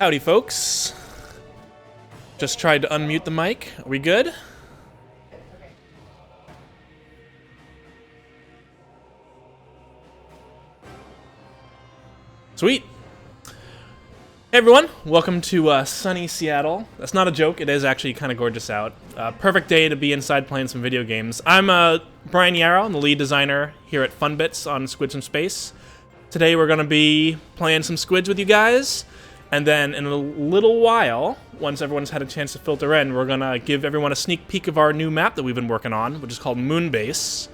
Howdy, folks. Just tried to unmute the mic. Are we good? Sweet. Hey everyone, welcome to sunny Seattle. That's not a joke, it is actually kind of gorgeous out. Perfect day to be inside playing some video games. I'm Brian Yarrow, I'm the lead designer here at FunBits on Squids in Space. Today we're going to be playing some Squids with you guys, and then in a little while, once everyone's had a chance to filter in, we're going to give everyone a sneak peek of our new map that we've been working on, which is called Moonbase.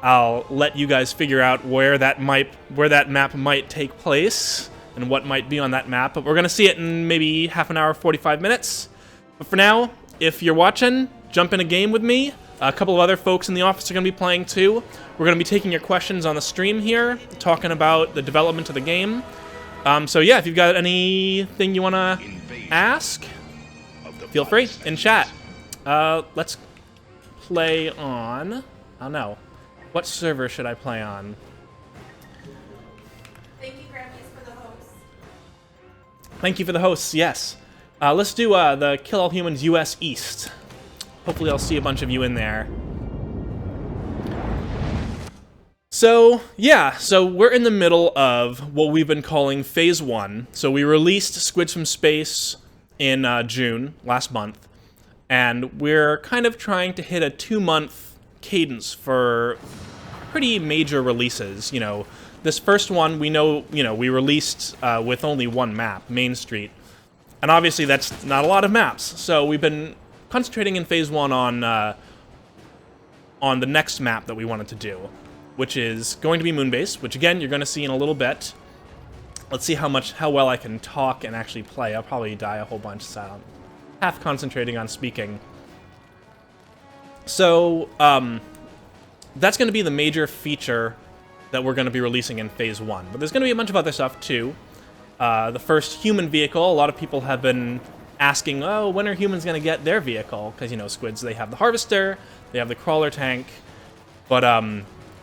I'll let you guys figure out where that map might take place and what might be on that map, but we're going to see it in maybe half an hour, 45 minutes. But for now, if you're watching, jump in a game with me. A couple of other folks in the office are going to be playing too. We're going to be taking your questions on the stream here, talking about the development of the game. So yeah, if you've got anything you want to ask, feel free in chat. Let's play on, I don't know. What server should I play on? Thank you, Grammys, for the hosts. Thank you for the hosts, yes. Let's do the Kill All Humans US East. Hopefully I'll see a bunch of you in there. So, yeah, so we're in the middle of what we've been calling Phase 1. So we released Squids from Space in June, last month. And we're kind of trying to hit a 2-month cadence for pretty major releases. You know, this first one we released with only one map, Main Street, and obviously that's not a lot of maps. So we've been concentrating in Phase 1 on the next map that we wanted to do, which is going to be Moonbase, which again you're going to see in a little bit. Let's see how well I can talk and actually play. I'll probably die a whole bunch, so I'm half concentrating on speaking. So, that's going to be the major feature that we're going to be releasing in Phase 1. But there's going to be a bunch of other stuff, too. The first human vehicle, a lot of people have been asking, oh, when are humans going to get their vehicle? Because, you know, Squids, they have the Harvester, they have the Crawler Tank. But,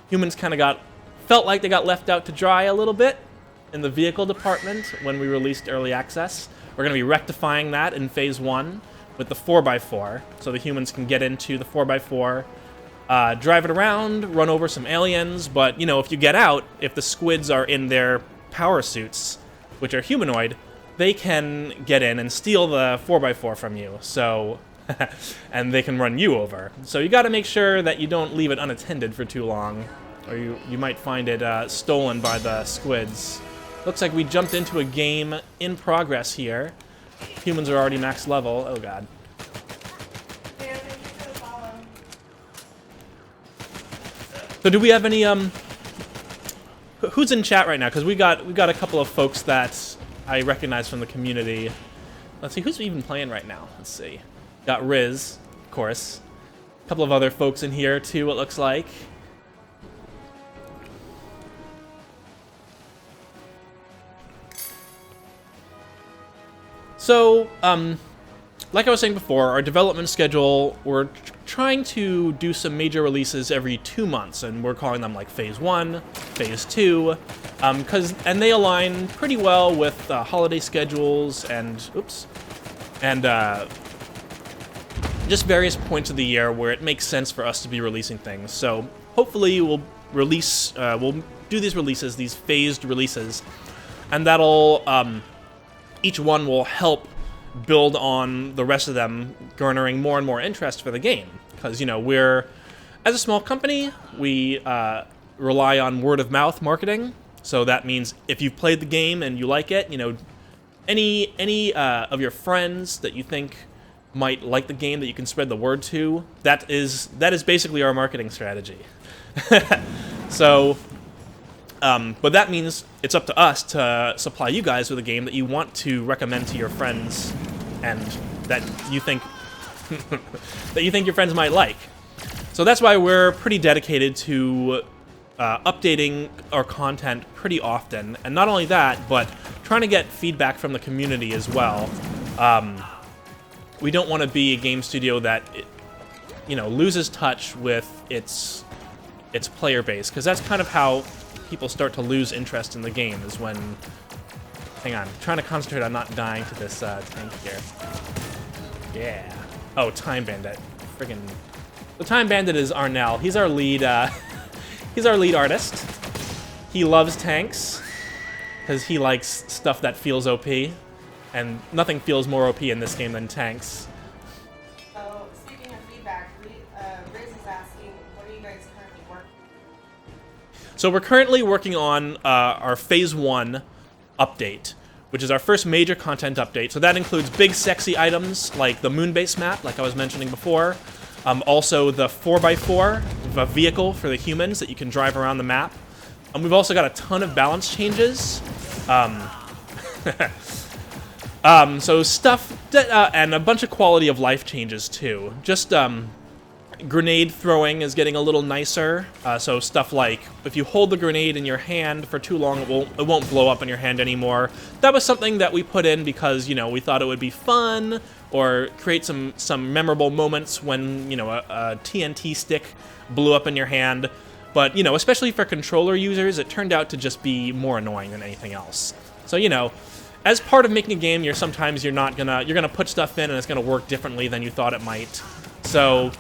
humans kind of felt like they got left out to dry a little bit in the vehicle department when we released Early Access. We're going to be rectifying that in Phase 1. With the 4x4, so the humans can get into the 4x4, drive it around, run over some aliens, but, you know, if you get out, if the squids are in their power suits, which are humanoid, they can get in and steal the 4x4 from you, so, and they can run you over. So you gotta make sure that you don't leave it unattended for too long, or you might find it stolen by the squids. Looks like we jumped into a game in progress here. Humans are already max level. Oh god. So do we have any who's in chat right now? Because we got a couple of folks that I recognize from the community. Let's see, who's even playing right now? Let's see. Got Riz, of course. A couple of other folks in here too, it looks like. So, like I was saying before, our development schedule, we're trying to do some major releases every 2 months, and we're calling them like Phase 1, Phase 2, and they align pretty well with holiday schedules and, just various points of the year where it makes sense for us to be releasing things. So, hopefully we'll do these releases, these phased releases, and that'll, each one will help build on the rest of them, garnering more and more interest for the game. Because, you know, as a small company, we rely on word-of-mouth marketing. So that means if you've played the game and you like it, you know, any of your friends that you think might like the game that you can spread the word to, that is basically our marketing strategy. So... but that means it's up to us to supply you guys with a game that you want to recommend to your friends and that you think your friends might like. So that's why we're pretty dedicated to updating our content pretty often. And not only that, but trying to get feedback from the community as well. We don't want to be a game studio that loses touch with its player base, because that's kind of how people start to lose interest in the game, is when Hang on. I'm trying to concentrate on not dying to this tank here. Yeah. Oh, Time Bandit. Friggin'. The Time Bandit is Arnell. He's our lead, he's our lead artist. He loves tanks, because he likes stuff that feels OP, and nothing feels more OP in this game than tanks. So, speaking of feedback, Riz is asking, what are you guys currently working on? So we're currently working on our Phase 1 update, which is our first major content update. So that includes big, sexy items like the Moonbase map, like I was mentioning before. Also the 4x4, a vehicle for the humans that you can drive around the map. We've also got a ton of balance changes. So stuff, that, and a bunch of quality of life changes too. Just grenade throwing is getting a little nicer. So stuff like if you hold the grenade in your hand for too long, it won't blow up in your hand anymore. That was something that we put in because, you know, we thought it would be fun or create some memorable moments when, you know, a TNT stick blew up in your hand. But, you know, especially for controller users, it turned out to just be more annoying than anything else. So, you know, as part of making a game, you're gonna put stuff in and it's gonna work differently than you thought it might. So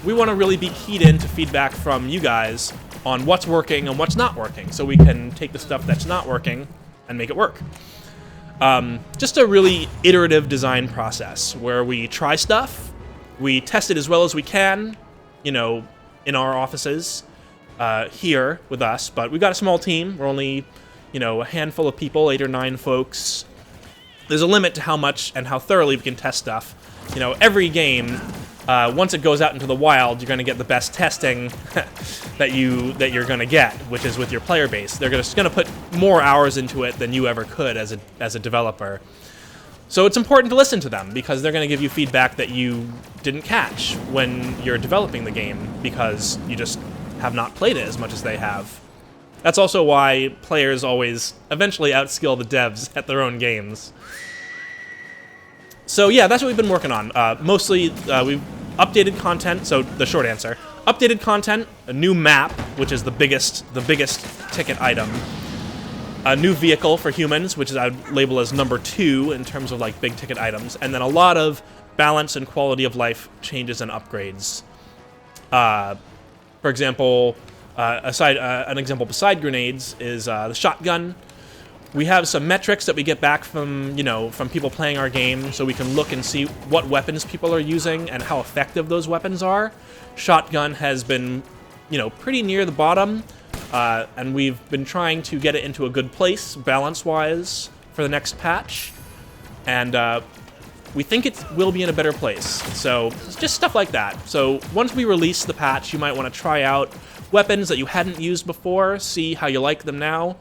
we want to really be keyed into feedback from you guys on what's working and what's not working, so we can take the stuff that's not working and make it work. Just a really iterative design process where we try stuff, we test it as well as we can, you know, in our offices here with us, but we've got a small team. We're only, you know, a handful of people, 8 or 9 folks. There's a limit to how much and how thoroughly we can test stuff. You know, every game, once it goes out into the wild, you're going to get the best testing that you're going to get, which is with your player base. They're just going to put more hours into it than you ever could as a developer. So it's important to listen to them because they're going to give you feedback that you didn't catch when you're developing the game because you just have not played it as much as they have. That's also why players always eventually outskill the devs at their own games. So yeah, that's what we've been working on. Mostly, we've updated content, so the short answer. Updated content, a new map, which is the biggest ticket item. A new vehicle for humans, which is I would label as number 2 in terms of like big ticket items. And then a lot of balance and quality of life changes and upgrades. For example, an example beside grenades is the shotgun. We have some metrics that we get back from, you know, from people playing our game, so we can look and see what weapons people are using and how effective those weapons are. Shotgun has been, you know, pretty near the bottom, and we've been trying to get it into a good place, balance-wise, for the next patch. And we think it will be in a better place. So it's just stuff like that. So once we release the patch, you might want to try out weapons that you hadn't used before, see how you like them now.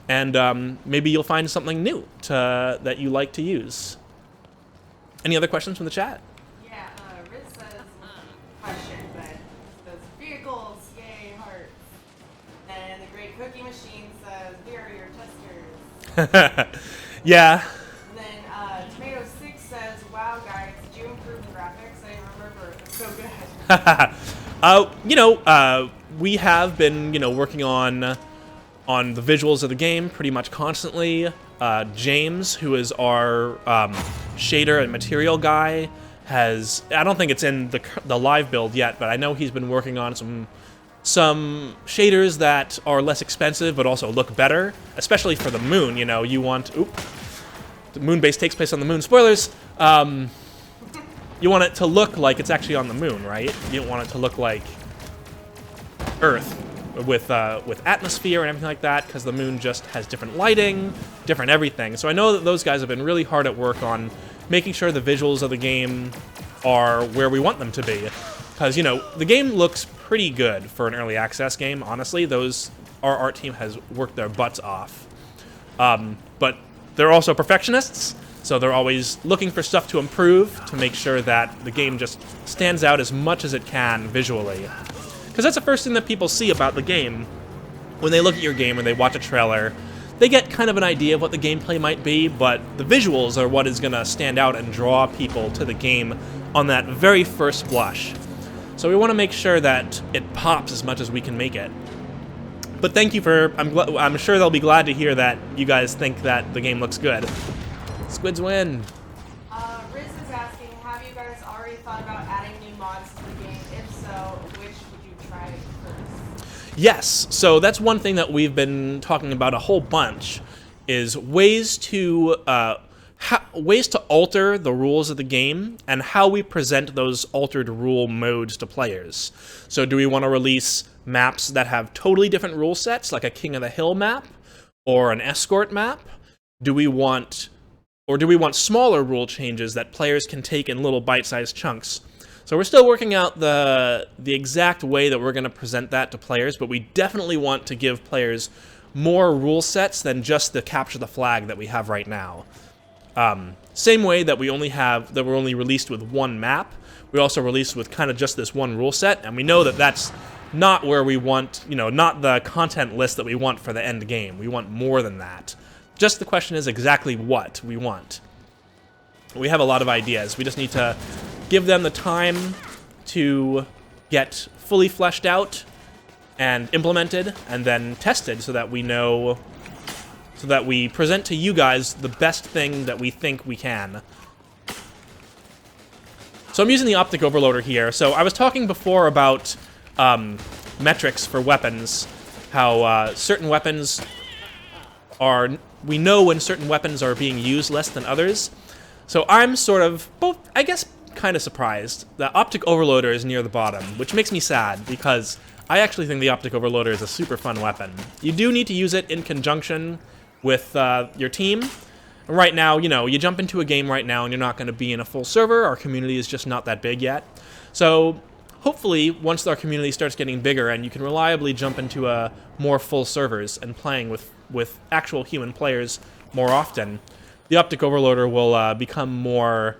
And maybe you'll find something new that you like to use. Any other questions from the chat? Yeah, Riz says, question, but those vehicles, yay, hearts. And the Great Cookie Machine says, we are your testers. Yeah. And then Tomato 6 says, wow, guys, did you improve the graphics? I remember it was so good. You know, we have been, you know, working on the visuals of the game pretty much constantly. James, who is our shader and material guy, I don't think it's in the live build yet, but I know he's been working on some shaders that are less expensive but also look better, especially for the moon. You know, you want, the Moonbase takes place on the moon. Spoilers. You want it to look like it's actually on the moon, right? You don't want it to look like Earth with atmosphere and everything like that, because the moon just has different lighting, different everything. So I know that those guys have been really hard at work on making sure the visuals of the game are where we want them to be. Because, you know, the game looks pretty good for an early access game, honestly. Our art team has worked their butts off. But they're also perfectionists, so they're always looking for stuff to improve to make sure that the game just stands out as much as it can visually. Because that's the first thing that people see about the game. When they look at your game or they watch a trailer, they get kind of an idea of what the gameplay might be, but the visuals are what is going to stand out and draw people to the game on that very first blush. So we want to make sure that it pops as much as we can make it. But thank you for, I'm sure they'll be glad to hear that you guys think that the game looks good. Squids win. Riz is asking, have you guys already thought about adding new mods to the game? If so, which would you try first? Yes, so that's one thing that we've been talking about a whole bunch, is ways to alter the rules of the game and how we present those altered rule modes to players. So do we want to release maps that have totally different rule sets, like a King of the Hill map or an escort map? Do we want smaller rule changes that players can take in little bite-sized chunks? So we're still working out the exact way that we're going to present that to players, but we definitely want to give players more rule sets than just the capture the flag that we have right now. Same way that we're only released with one map, we also released with kind of just this one rule set, and we know that that's not where we want, not the content list that we want for the end game. We want more than that. Just the question is exactly what we want. We have a lot of ideas. We just need to give them the time to get fully fleshed out and implemented and then tested so that we know, so that we present to you guys the best thing that we think we can. So I'm using the optic overloader here. So I was talking before about metrics for weapons, how certain weapons are, we know when certain weapons are being used less than others. So I'm sort of, both, I guess, kind of surprised that optic overloader is near the bottom, which makes me sad because I actually think the optic overloader is a super fun weapon. You do need to use it in conjunction with your team. Right now, you jump into a game right now and you're not going to be in a full server. Our community is just not that big yet. So hopefully, once our community starts getting bigger and you can reliably jump into more full servers and playing with actual human players more often, the optic overloader will become more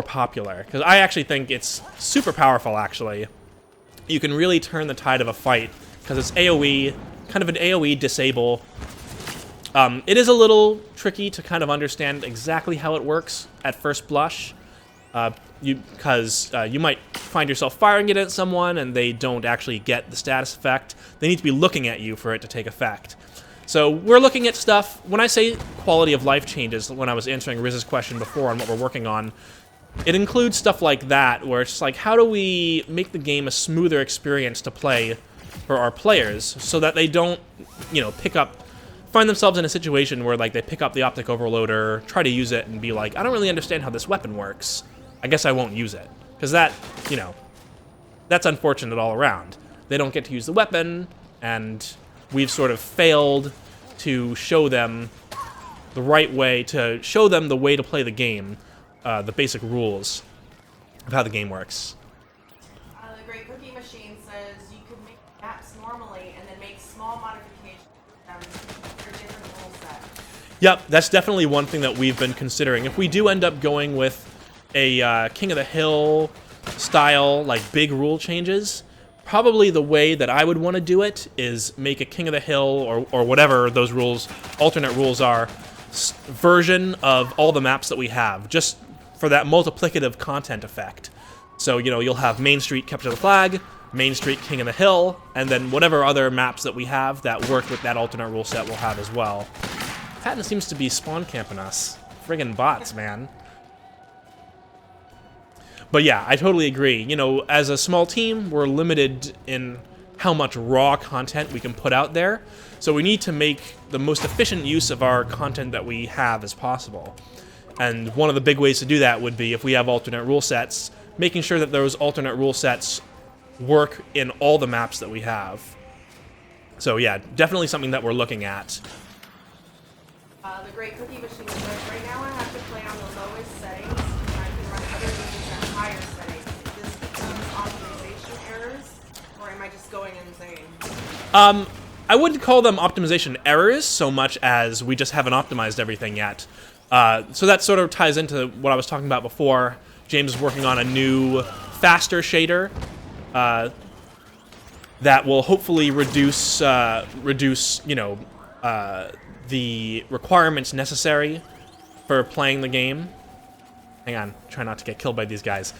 popular. Because I actually think it's super powerful, actually. You can really turn the tide of a fight because it's AoE, kind of an AoE disable. It is a little tricky to kind of understand exactly how it works at first blush, because you might find yourself firing it at someone and they don't actually get the status effect. They need to be looking at you for it to take effect. So we're looking at stuff. When I say quality of life changes, when I was answering Riz's question before on what we're working on, it includes stuff like that, where it's like, how do we make the game a smoother experience to play for our players so that they don't, find themselves in a situation where, like, they pick up the optic overloader, try to use it, and be like, I don't really understand how this weapon works. I guess I won't use it. Because that, that's unfortunate all around. They don't get to use the weapon, and we've sort of failed to show them the right way, to show them the way to play the game, the basic rules of how the game works. The Great Cookie Machine says you could make maps normally and then make small modifications for different rule sets. Yep, that's definitely one thing that we've been considering. If we do end up going with a King of the Hill style, like, big rule changes, probably the way that I would want to do it is make a King of the Hill, or whatever those rules, alternate rules are, version of all the maps that we have, just for that multiplicative content effect. So, you'll have Main Street Capture the Flag, Main Street King of the Hill, and then whatever other maps that we have that work with that alternate rule set we'll have as well. Patton seems to be spawn camping us. Friggin' bots, man. But yeah, I totally agree. As a small team, we're limited in how much raw content we can put out there. So we need to make the most efficient use of our content that we have as possible. And one of the big ways to do that would be, if we have alternate rule sets, making sure that those alternate rule sets work in all the maps that we have. So yeah, definitely something that we're looking at. The Great Cookie Machine says, right now I have to play on the lowest settings, and I can run other games at higher settings. Is this becomes optimization errors, or am I just going insane? I wouldn't call them optimization errors so much as we just haven't optimized everything yet. So that sort of ties into what I was talking about before. James is working on a new, faster shader that will hopefully reduce the requirements necessary for playing the game. Hang on, try not to get killed by these guys.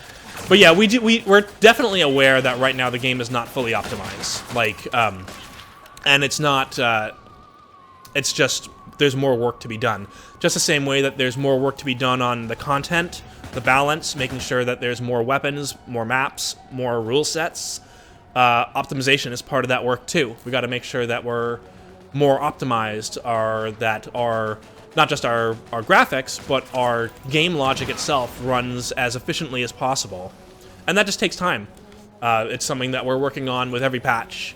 But yeah, we're definitely aware that right now the game is not fully optimized. Like, And it's not, it's just, there's more work to be done. Just the same way that there's more work to be done on the content, the balance, making sure that there's more weapons, more maps, more rule sets. Optimization is part of that work too. We got to make sure that we're more optimized, that our not just our graphics, but our game logic itself runs as efficiently as possible. And that just takes time. It's something that we're working on with every patch.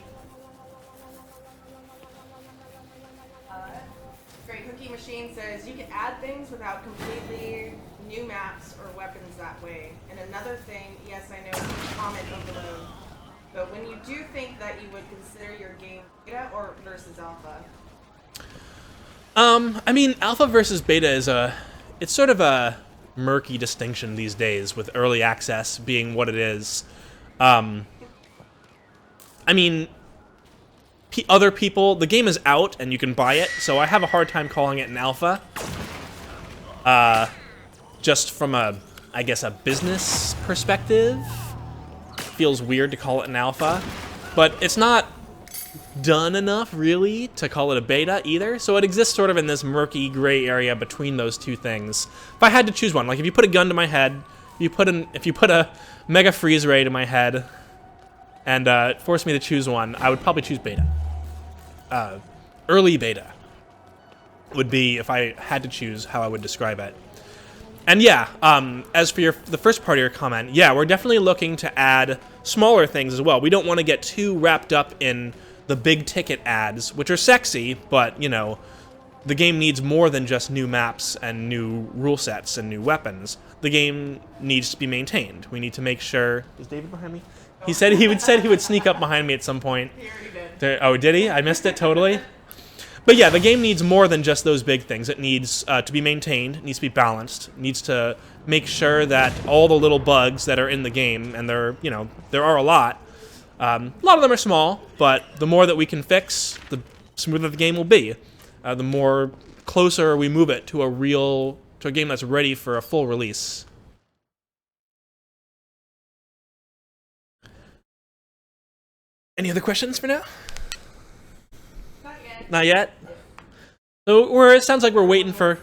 Great Cookie Machine says you can add things without completely new maps or weapons that way. And another thing, yes, I know it's comment overload, but when you do think that you would consider your game beta or versus alpha? I mean, alpha versus beta it's sort of a murky distinction these days, with early access being what it is. I mean, other people, the game is out and you can buy it, so I have a hard time calling it an alpha. Just from I guess a business perspective, it feels weird to call it an alpha, but it's not done enough really to call it a beta either, so it exists sort of in this murky gray area between those two things. If I had to choose one, like if you put a gun to my head, if you put a mega freeze ray to my head and forced me to choose one, I would probably choose beta. Early beta would be, if I had to choose, how I would describe it. And yeah, as for the first part of your comment, yeah, we're definitely looking to add smaller things as well. We don't want to get too wrapped up in the big ticket ads, which are sexy, but, you know, the game needs more than just new maps and new rule sets and new weapons. The game needs to be maintained. We need to make sure... Is David behind me? He said he would sneak up behind me at some point. He already did. Oh, did he? I missed it totally. But yeah, the game needs more than just those big things. It needs to be maintained, it needs to be balanced, it needs to make sure that all the little bugs that are in the game, and there are a lot of them are small, but the more that we can fix, the smoother the game will be. The more closer we move it to a game that's ready for a full release. Any other questions for now? Not yet. Not yet? So it sounds like we're waiting for...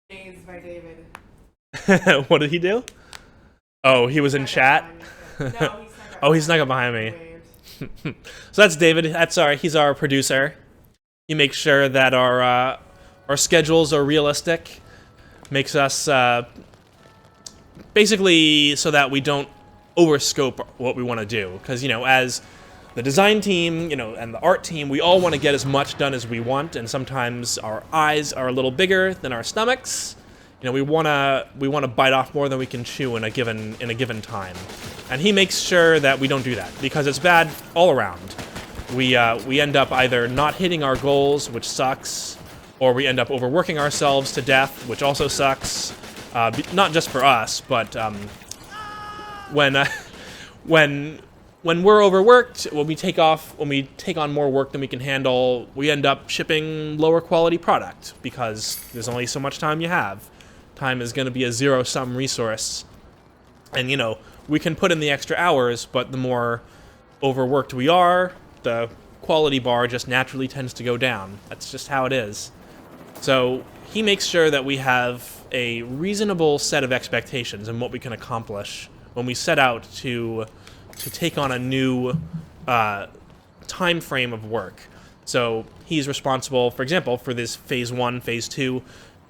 Amazed by David. What did he do? Oh, he was in chat? No, he snuck up behind me. So that's David. He's our producer. He makes sure that our schedules are realistic. Makes us basically so that we don't overscope what we want to do. Because, you know, as the design team, you know, and the art team, we all want to get as much done as we want, and sometimes our eyes are a little bigger than our stomachs. You know, we wanna bite off more than we can chew in a given time, and he makes sure that we don't do that, because it's bad all around. We end up either not hitting our goals, which sucks, or we end up overworking ourselves to death, which also sucks. Not just for us, but when we're overworked, when we take on more work than we can handle, we end up shipping lower quality product, because there's only so much time you have. Time is going to be a zero-sum resource. And, you know, we can put in the extra hours, but the more overworked we are, the quality bar just naturally tends to go down. That's just how it is. So he makes sure that we have a reasonable set of expectations in what we can accomplish when we set out to take on a new time frame of work. So he's responsible, for example, for this Phase 1, Phase 2,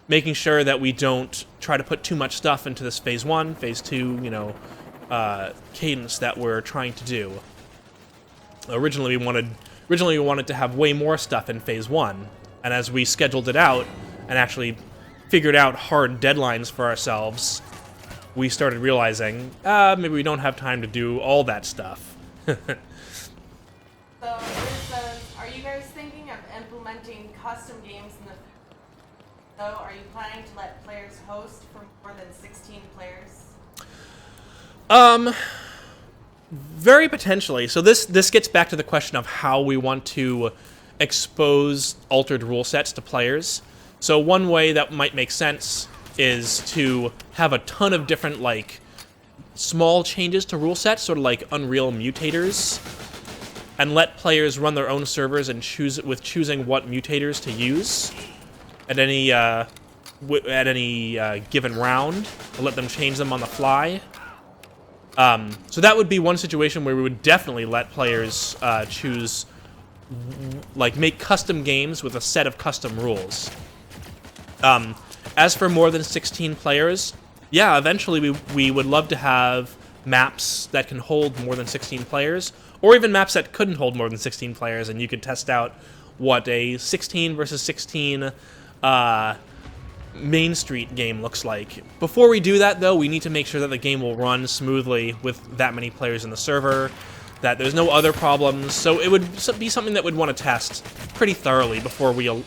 making sure that we don't try to put too much stuff into this Phase 1, Phase 2, you know, cadence that we're trying to do. Originally we wanted to have way more stuff in Phase 1, and as we scheduled it out and actually figured out hard deadlines for ourselves, we started realizing, maybe we don't have time to do all that stuff. So it says, are you guys thinking of implementing custom games in the... So are you planning to let players host for more than 16 players? Very potentially. So this gets back to the question of how we want to expose altered rule sets to players. So one way that might make sense is to have a ton of different, like, small changes to rule sets, sort of like Unreal mutators, and let players run their own servers and choosing what mutators to use at any given round. We'll let them change them on the fly. So that would be one situation where we would definitely let players choose, like, make custom games with a set of custom rules. As for more than 16 players, yeah, eventually we would love to have maps that can hold more than 16 players, or even maps that couldn't hold more than 16 players, and you could test out what a 16 versus 16 Main Street game looks like. Before we do that, though, we need to make sure that the game will run smoothly with that many players in the server, that there's no other problems, so it would be something that we'd want to test pretty thoroughly before we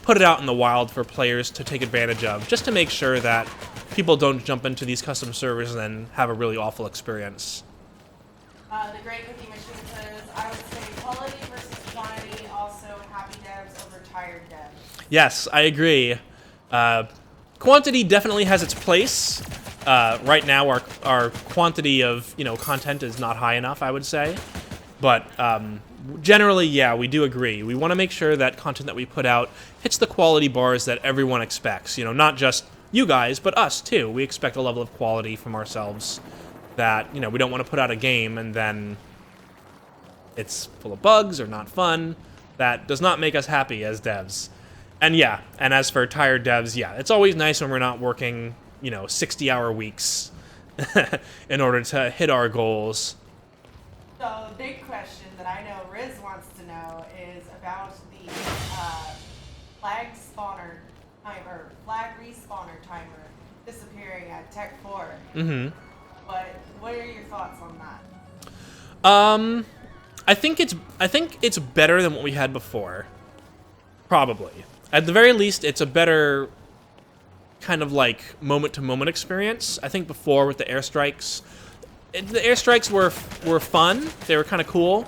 put it out in the wild for players to take advantage of, just to make sure that people don't jump into these custom servers and then have a really awful experience. The Great Cookie Machine says, I would say quality versus quantity, also happy devs over tired devs. Yes, I agree. Quantity definitely has its place. Right now, our quantity of content is not high enough, I would say. But generally, yeah, we do agree. We want to make sure that content that we put out hits the quality bars that everyone expects. Not just you guys, but us too. We expect a level of quality from ourselves that we don't want to put out a game and then it's full of bugs or not fun. That does not make us happy as devs. And yeah, and as for tired devs, yeah, it's always nice when we're not working 60-hour weeks in order to hit our goals. So the big question that I know Riz wants to know is about the flag spawner timer, flag respawner timer disappearing at Tech 4. Mm-hmm. What are your thoughts on that? I think it's better than what we had before. Probably. At the very least, it's a better kind of like moment-to-moment experience. I think before with the airstrikes, the airstrikes were fun. They were kind of cool,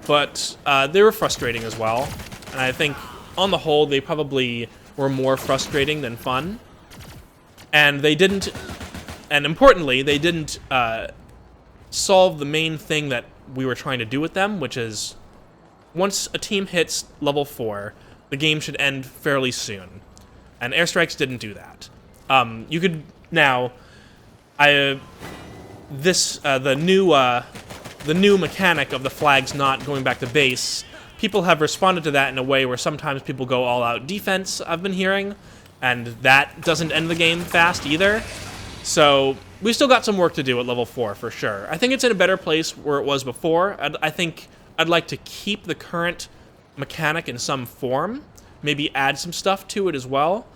but they were frustrating as well. And I think on the whole, they probably were more frustrating than fun. And importantly, they didn't solve the main thing that we were trying to do with them, which is once a team hits level 4, the game should end fairly soon. And airstrikes didn't do that. You could now, the new mechanic of the flags not going back to base. People have responded to that in a way where sometimes people go all out defense, I've been hearing, and that doesn't end the game fast either. So we still got some work to do at level 4 for sure. I think it's in a better place where it was before. I think I'd like to keep the current mechanic in some form, maybe add some stuff to it as well.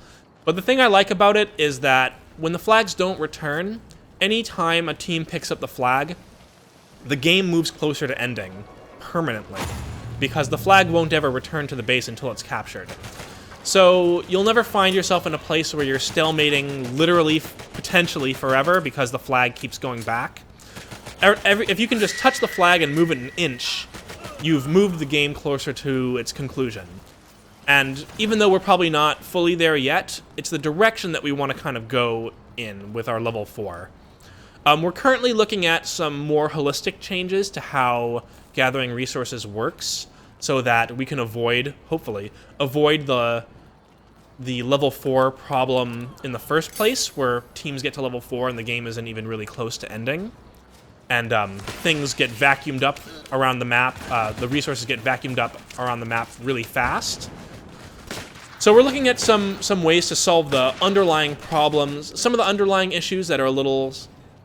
But the thing I like about it is that when the flags don't return, anytime a team picks up the flag, the game moves closer to ending permanently, because the flag won't ever return to the base until it's captured. So you'll never find yourself in a place where you're stalemating literally, potentially forever because the flag keeps going back. If you can just touch the flag and move it an inch, you've moved the game closer to its conclusion. And even though we're probably not fully there yet, it's the direction that we want to kind of go in with our level 4. We're currently looking at some more holistic changes to how gathering resources works, so that we can hopefully avoid the level 4 problem in the first place, where teams get to level 4 and the game isn't even really close to ending. And things get vacuumed up around the map, the resources get vacuumed up around the map really fast. So we're looking at some ways to solve the underlying problems, some of the underlying issues that are a little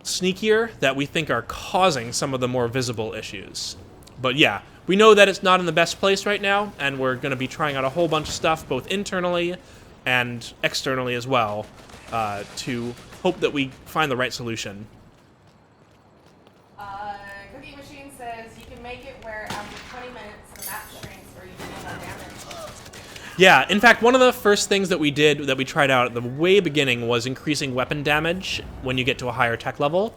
sneakier, that we think are causing some of the more visible issues. But yeah, we know that it's not in the best place right now, and we're going to be trying out a whole bunch of stuff, both internally and externally as well, to hope that we find the right solution. Cookie Machine says you can make it where after 20 minutes the map shrinks or you do more damage. Yeah, in fact, one of the first things that we tried out at the way beginning was increasing weapon damage when you get to a higher tech level.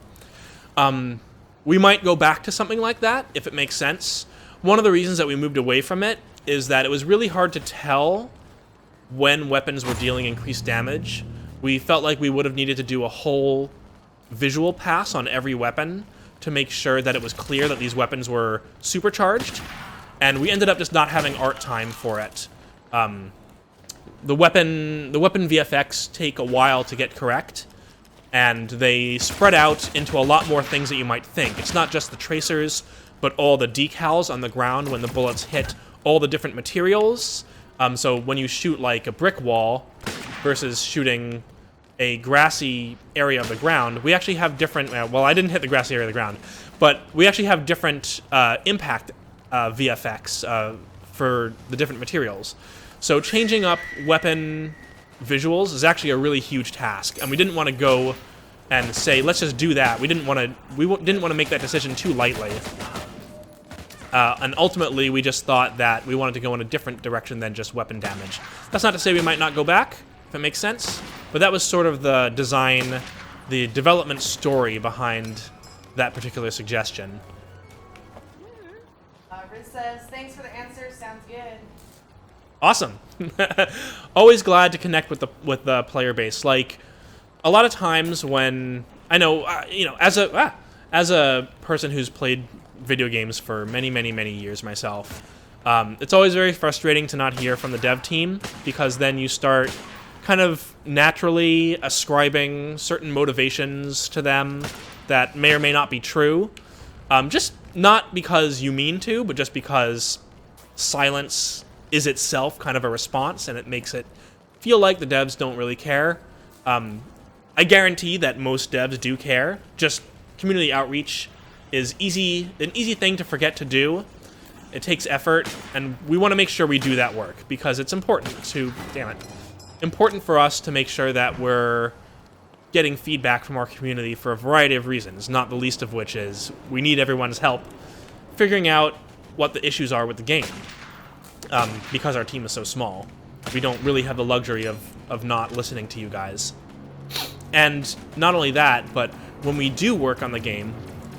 We might go back to something like that if it makes sense. One of the reasons that we moved away from it is that it was really hard to tell when weapons were dealing increased damage. We felt like we would have needed to do a whole visual pass on every weapon to make sure that it was clear that these weapons were supercharged. and we ended up just not having art time for it. The weapon VFX take a while to get correct, and they spread out into a lot more things that you might think. It's not just the tracers, but all the decals on the ground when the bullets hit all the different materials. So when you shoot like a brick wall versus shooting a grassy area of the ground, we actually have different, well, I didn't hit the grassy area of the ground, but we actually have different impact VFX for the different materials. So changing up weapon visuals is actually a really huge task, and we didn't want to go and say, let's just do that. We didn't want to make that decision too lightly. And ultimately, we just thought that we wanted to go in a different direction than just weapon damage. That's not to say we might not go back, if it makes sense, but that was sort of the design, the development story behind that particular suggestion. Riz says, thanks for the answer, sounds good. Awesome. Always glad to connect with the player base. Like, a lot of times when, I know, you know, as a person who's played video games for many, many, many years myself, it's always very frustrating to not hear from the dev team, because then you start kind of naturally ascribing certain motivations to them that may or may not be true. Just not because you mean to, but just because silence is itself kind of a response, and it makes it feel like the devs don't really care. I guarantee that most devs do care. Just community outreach is an easy thing to forget to do. It takes effort, and we want to make sure we do that work, because it's important for us to make sure that we're getting feedback from our community for a variety of reasons, not the least of which is we need everyone's help figuring out what the issues are with the game. Because our team is so small, we don't really have the luxury of not listening to you guys. And not only that, but when we do work on the game,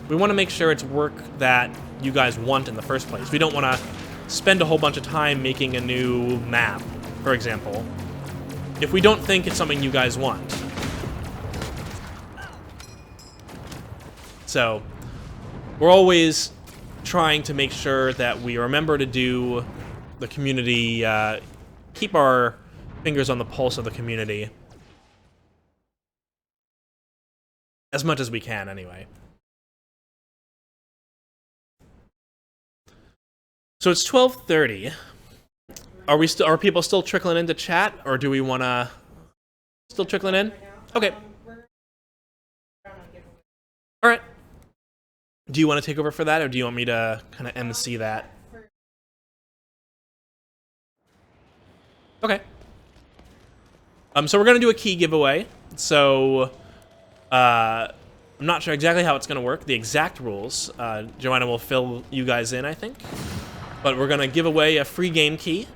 we want to make sure it's work that you guys want in the first place. We don't want to spend a whole bunch of time making a new map, for example, if we don't think it's something you guys want. So we're always trying to make sure that we remember to do the community, keep our fingers on the pulse of the community as much as we can, anyway. So it's 12:30. Are people still trickling into chat, or do we want to still trickling in? Okay. All right. Do you want to take over for that, or do you want me to kind of MC that? Okay. So we're gonna do a key giveaway. So I'm not sure exactly how it's gonna work, the exact rules. Joanna will fill you guys in, I think. But we're gonna give away a free game key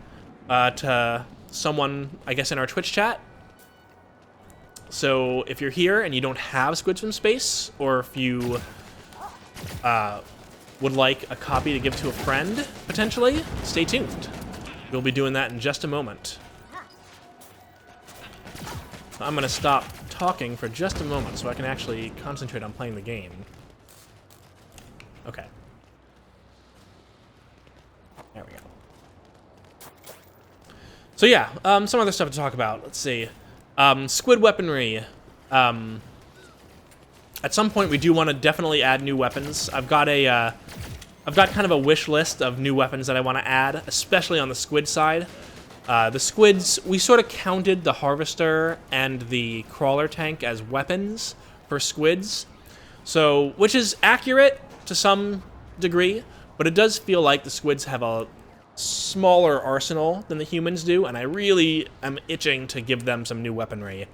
to someone, I guess, in our Twitch chat. So if you're here and you don't have Squids from Space, or if you would like a copy to give to a friend, potentially, stay tuned. We'll be doing that in just a moment. I'm gonna stop talking for just a moment so I can actually concentrate on playing the game. Okay. There we go. So yeah, some other stuff to talk about. Let's see. Squid weaponry. At some point, we do want to definitely add new weapons. I've got kind of a wish list of new weapons that I want to add, especially on the squid side. The squids, we sort of counted the harvester and the crawler tank as weapons for squids, so which is accurate to some degree, but it does feel like the squids have a smaller arsenal than the humans do, and I really am itching to give them some new weaponry.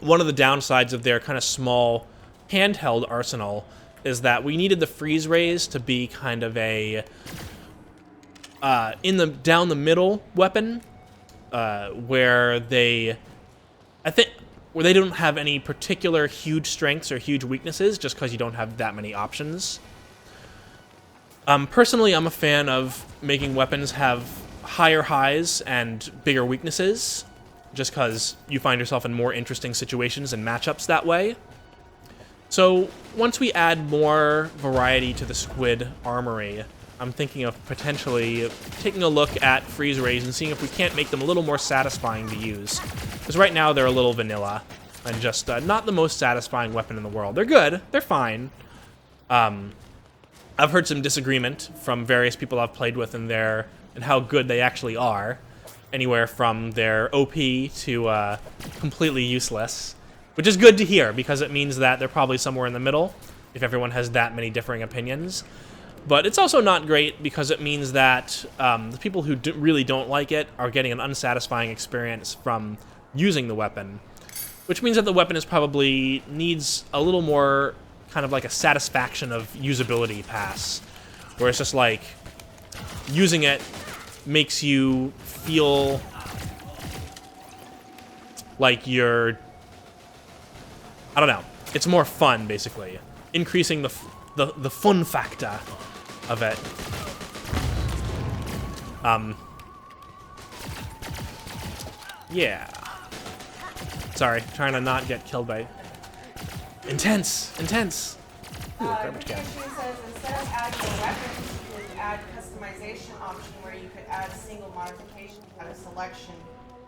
One of the downsides of their kind of small handheld arsenal is that we needed the freeze rays to be kind of a down the middle weapon, where they don't have any particular huge strengths or huge weaknesses, just because you don't have that many options. Personally, I'm a fan of making weapons have higher highs and bigger weaknesses, just because you find yourself in more interesting situations and matchups that way. So once we add more variety to the squid armory, I'm thinking of potentially taking a look at freeze rays and seeing if we can't make them a little more satisfying to use. Because right now they're a little vanilla and just not the most satisfying weapon in the world. They're good. They're fine. I've heard some disagreement from various people I've played with and how good they actually are. Anywhere from their OP to completely useless. Which is good to hear, because it means that they're probably somewhere in the middle, if everyone has that many differing opinions. But it's also not great, because it means that the people who really don't like it are getting an unsatisfying experience from using the weapon. Which means that the weapon is probably needs a little more kind of like a satisfaction of usability pass. Where it's just like, using it makes you feel like you're... I don't know. It's more fun, basically. Increasing the fun factor of it. Yeah. Sorry, trying to not get killed by... Intense! Intense! Ooh, garbage can. Says, instead of adding a weapon, you could add customization option where you could add single modification out of selection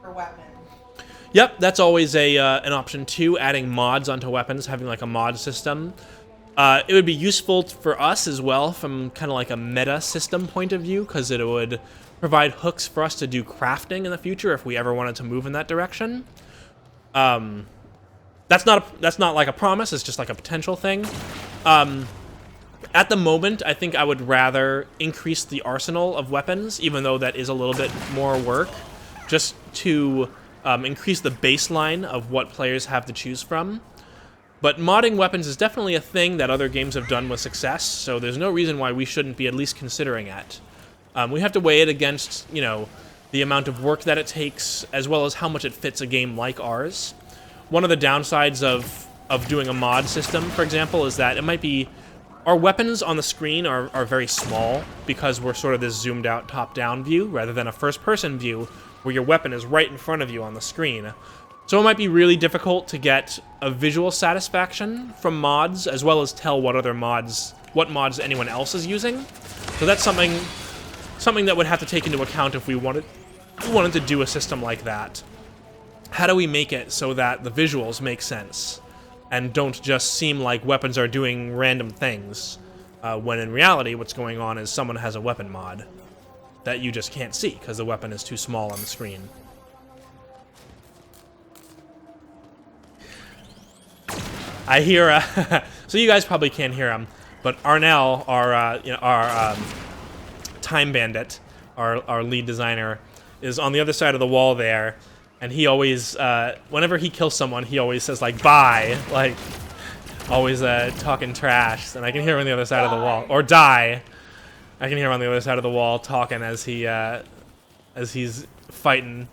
per weapon. Yep, that's always an option too, adding mods onto weapons, having like a mod system. It would be useful for us as well from kind of like a meta system point of view, because it would provide hooks for us to do crafting in the future if we ever wanted to move in that direction. That's not like a promise, it's just like a potential thing. At the moment, I think I would rather increase the arsenal of weapons, even though that is a little bit more work, just to increase the baseline of what players have to choose from. But modding weapons is definitely a thing that other games have done with success, so there's no reason why we shouldn't be at least considering it. We have to weigh it against, you know, the amount of work that it takes, as well as how much it fits a game like ours. One of the downsides of doing a mod system, for example, is that it might be... Our weapons on the screen are very small, because we're sort of this zoomed out top-down view, rather than a first-person view, where your weapon is right in front of you on the screen. So it might be really difficult to get a visual satisfaction from mods, as well as tell what mods anyone else is using. So that's something that would have to take into account if we wanted to do a system like that. How do we make it so that the visuals make sense and don't just seem like weapons are doing random things, when in reality what's going on is someone has a weapon mod that you just can't see because the weapon is too small on the screen. I hear, so you guys probably can't hear him, but Arnell, our Time Bandit, our lead designer, is on the other side of the wall there, and he always, whenever he kills someone, he always says like "bye," like always talking trash, and I can hear him on the other side of the wall, or "die." I can hear him on the other side of the wall talking as he's fighting.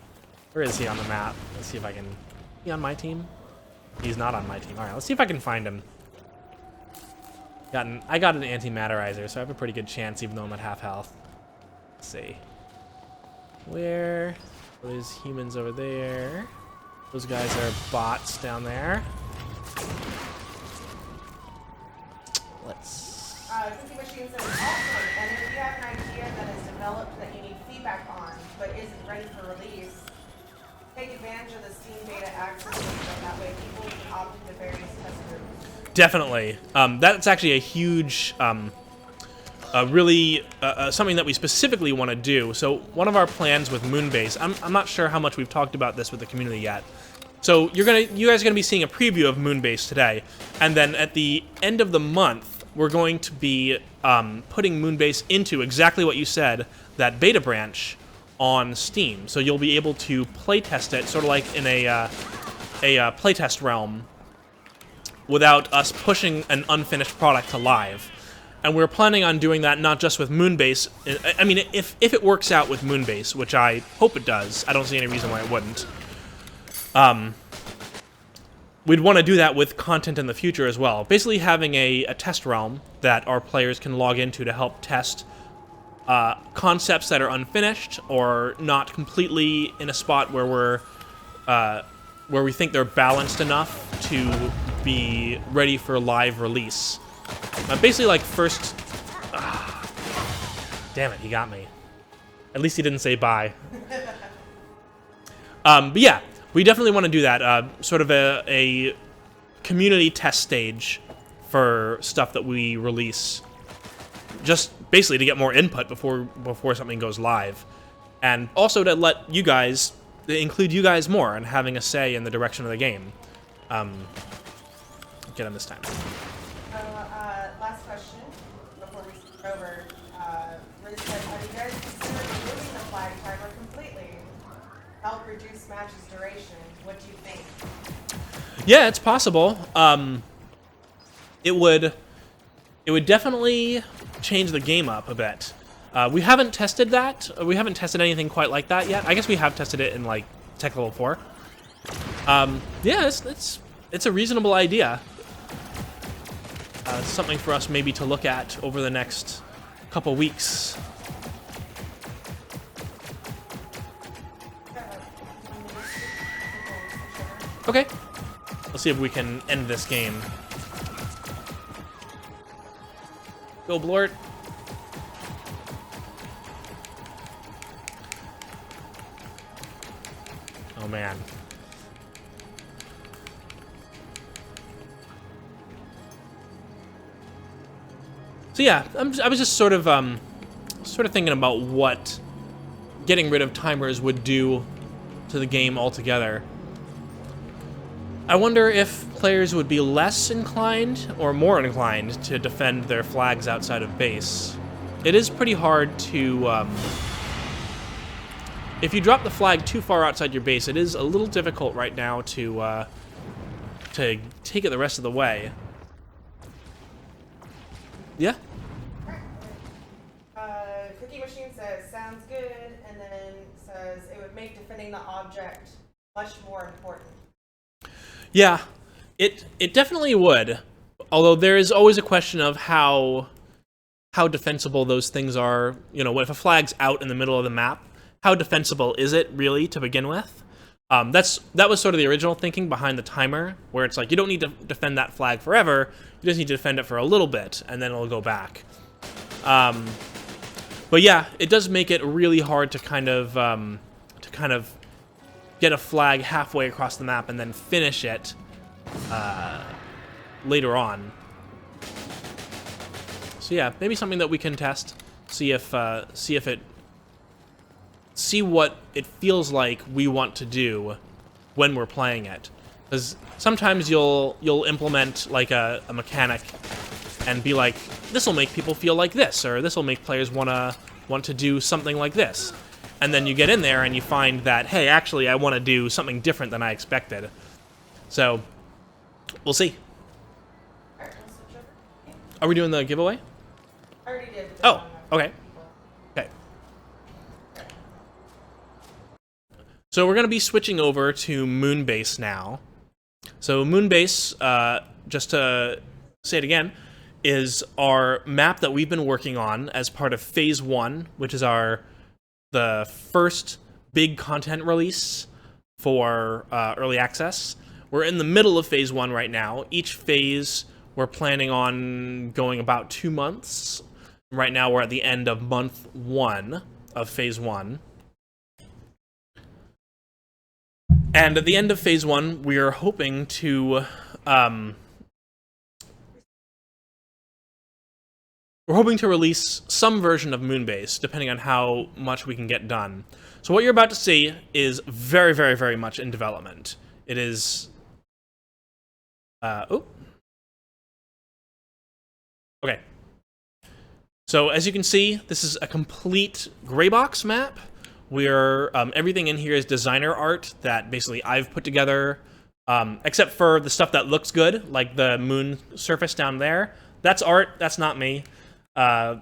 Where is he on the map? Let's see if I can. Is he on my team? He's not on my team. All right, let's see if I can find him. I got an anti-matterizer, so I have a pretty good chance, even though I'm at half health. Let's see. Where? Well, there's humans over there. Those guys are bots down there. Let's... Cookie Machine says also, and if you have an idea that is developed that you need feedback on, but isn't ready for release, take advantage of the Steam beta access system. That way people can opt into various test groups. Definitely. That's actually a huge... really something that we specifically want to do. So one of our plans with Moonbase, I'm not sure how much we've talked about this with the community yet. So you guys are gonna be seeing a preview of Moonbase today, and then at the end of the month, we're going to be putting Moonbase into exactly what you said, that beta branch on Steam. So you'll be able to playtest it, sort of like in a playtest realm, without us pushing an unfinished product to live. And we're planning on doing that not just with Moonbase. I mean, if it works out with Moonbase, which I hope it does, I don't see any reason why it wouldn't. We'd want to do that with content in the future as well. Basically having a test realm that our players can log into to help test concepts that are unfinished or not completely in a spot where we think they're balanced enough to be ready for live release. Basically, like Damn it, he got me. At least he didn't say bye. But yeah, we definitely want to do that. Sort of a community test stage for stuff that we release. Just basically to get more input before something goes live. And also to let you guys, include you guys more in having a say in the direction of the game. Get him this time. Last question before we switch over. Riz said, have you guys considered removing the flag timer completely? Help reduce match's duration. What do you think? Yeah, it's possible. It would definitely change the game up a bit. We haven't tested that. We haven't tested anything quite like that yet. I guess we have tested it in like Tech Level 4. Yeah, it's a reasonable idea. It's something for us maybe to look at over the next couple weeks. Okay. Let's see if we can end this game. Go, Blort. Oh, man. So yeah, I was just sort of thinking about what getting rid of timers would do to the game altogether. I wonder if players would be less inclined or more inclined to defend their flags outside of base. It is pretty hard to, if you drop the flag too far outside your base, it is a little difficult right now to take it the rest of the way. Yeah? Cookie Machine says, sounds good, and then says it would make defending the object much more important. Yeah, it definitely would. Although there is always a question of how defensible those things are. You know, if a flag's out in the middle of the map, how defensible is it really to begin with? That was sort of the original thinking behind the timer, where it's like you don't need to defend that flag forever. You just need to defend it for a little bit, and then it'll go back. But yeah, it does make it really hard to kind of get a flag halfway across the map and then finish it later on. So yeah, maybe something that we can test, see what it feels like we want to do when we're playing it. Because sometimes you'll implement like a mechanic and be like, this will make people feel like this, or this will make players want to do something like this. And then you get in there and you find that, hey, actually I want to do something different than I expected. So, we'll see. Alright, let's switch over. Are we doing the giveaway? I already did. Oh, okay. Okay. So we're going to be switching over to Moonbase now. So Moonbase, just to say it again, is our map that we've been working on as part of Phase 1, which is the first big content release for early access. We're in the middle of Phase 1 right now. Each phase we're planning on going about 2 months. Right now we're at the end of month 1 of Phase 1. And at the end of Phase 1, we're hoping to release some version of Moonbase, depending on how much we can get done. So what you're about to see is very, very, very much in development. It is... Okay. So as you can see, this is a complete gray box map. We're everything in here is designer art that basically I've put together, except for the stuff that looks good, like the moon surface down there. That's art. That's not me. They've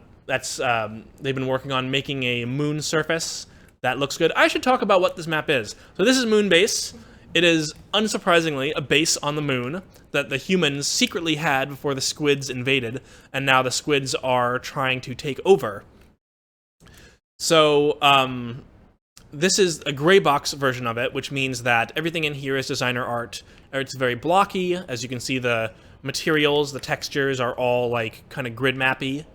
been working on making a moon surface that looks good. I should talk about what this map is. So this is Moonbase. It is, unsurprisingly, a base on the moon that the humans secretly had before the squids invaded, and now the squids are trying to take over. So, this is a gray box version of it, which means that everything in here is designer art. It's very blocky. As you can see, the materials, the textures are all like kind of grid mappy.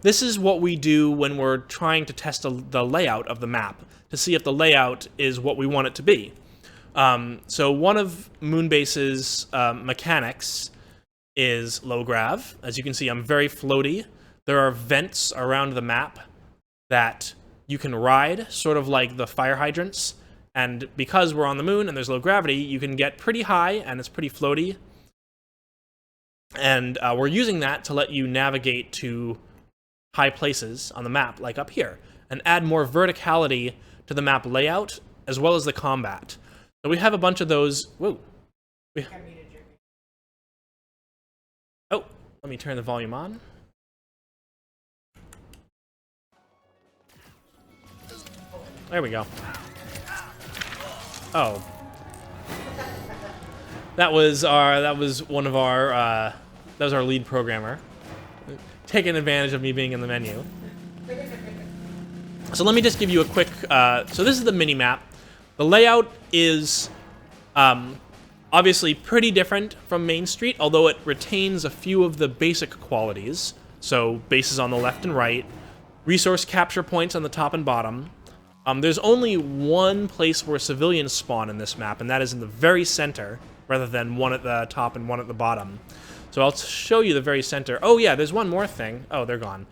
this is what we do when we're trying to test the layout of the map, to see if the layout is what we want it to be. So one of Moonbase's mechanics is low grav. As you can see, I'm very floaty. There are vents around the map that you can ride, sort of like the fire hydrants. And because we're on the moon and there's low gravity, you can get pretty high and it's pretty floaty. And we're using that to let you navigate to high places on the map, like up here, and add more verticality to the map layout, as well as the combat. So we have a bunch of those... Whoa. Oh, let me turn the volume on. There we go. Oh. That was our lead programmer taking advantage of me being in the menu. So let me just give you a quick, so this is the mini map. The layout is obviously pretty different from Main Street, although it retains a few of the basic qualities. So bases on the left and right, resource capture points on the top and bottom. There's only one place where civilians spawn in this map, and that is in the very center, rather than one at the top and one at the bottom. So I'll show you the very center. Oh yeah, there's one more thing. Oh, they're gone.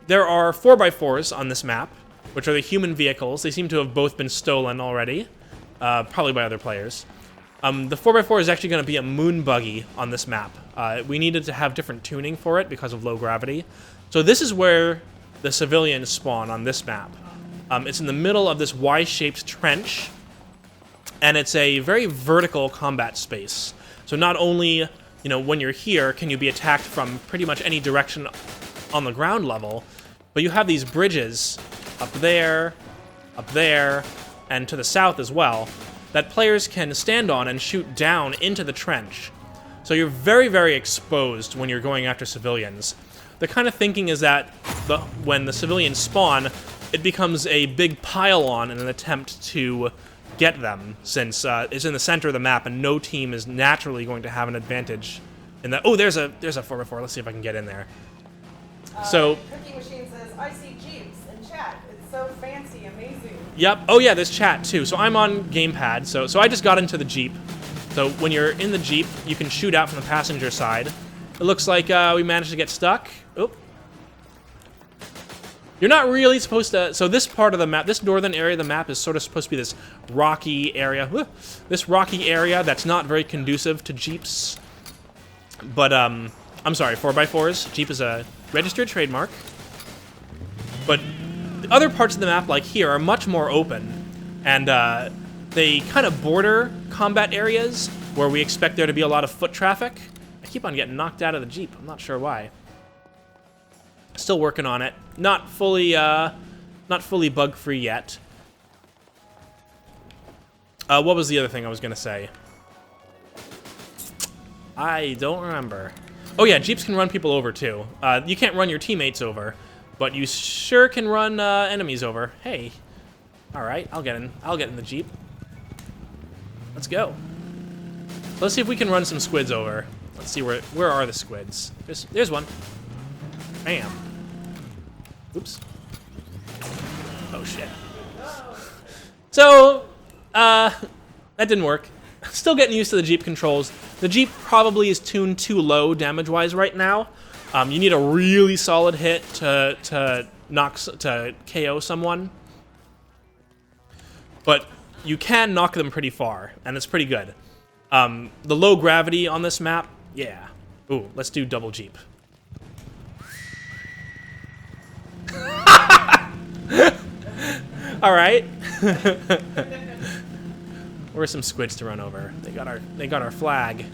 There are 4x4s on this map, which are the human vehicles. They seem to have both been stolen already, probably by other players. The 4x4 is actually going to be a moon buggy on this map. We needed to have different tuning for it because of low gravity. So this is where the civilians spawn on this map. It's in the middle of this Y-shaped trench, and it's a very vertical combat space. So not only, when you're here, can you be attacked from pretty much any direction on the ground level, but you have these bridges up there, and to the south as well, that players can stand on and shoot down into the trench. So you're very, very exposed when you're going after civilians. The kind of thinking is that when the civilians spawn, it becomes a big pile-on in an attempt to get them, since it's in the center of the map and no team is naturally going to have an advantage in that. Oh, there's a 4x4. Let's see if I can get in there. So Cookie Machine says, I see Jeeps in chat. It's so fancy, amazing. Yep. Oh yeah, there's chat too. So I'm on gamepad. So I just got into the Jeep. So when you're in the Jeep, you can shoot out from the passenger side. It looks like we managed to get stuck. Oop. You're not really supposed to... So this part of the map, this northern area of the map is sort of supposed to be this rocky area. This rocky area that's not very conducive to Jeeps. But, I'm sorry, 4x4s. Jeep is a registered trademark. But the other parts of the map, like here, are much more open. And they kind of border combat areas where we expect there to be a lot of foot traffic. I keep on getting knocked out of the Jeep. I'm not sure why. Still working on it. Not fully bug-free yet. What was the other thing I was gonna say? I don't remember. Oh yeah, Jeeps can run people over too. You can't run your teammates over, but you sure can run enemies over. Hey, all right, I'll get in the Jeep. Let's go. Let's see if we can run some squids over. Let's see where are the squids? There's one. Bam. Oops. Oh shit. So, that didn't work. Still getting used to the Jeep controls. The Jeep probably is tuned too low damage-wise right now. You need a really solid hit to KO someone. But you can knock them pretty far, and it's pretty good. The low gravity on this map, yeah. Ooh, let's do double Jeep. All right. Where's some squids to run over? They got our flag,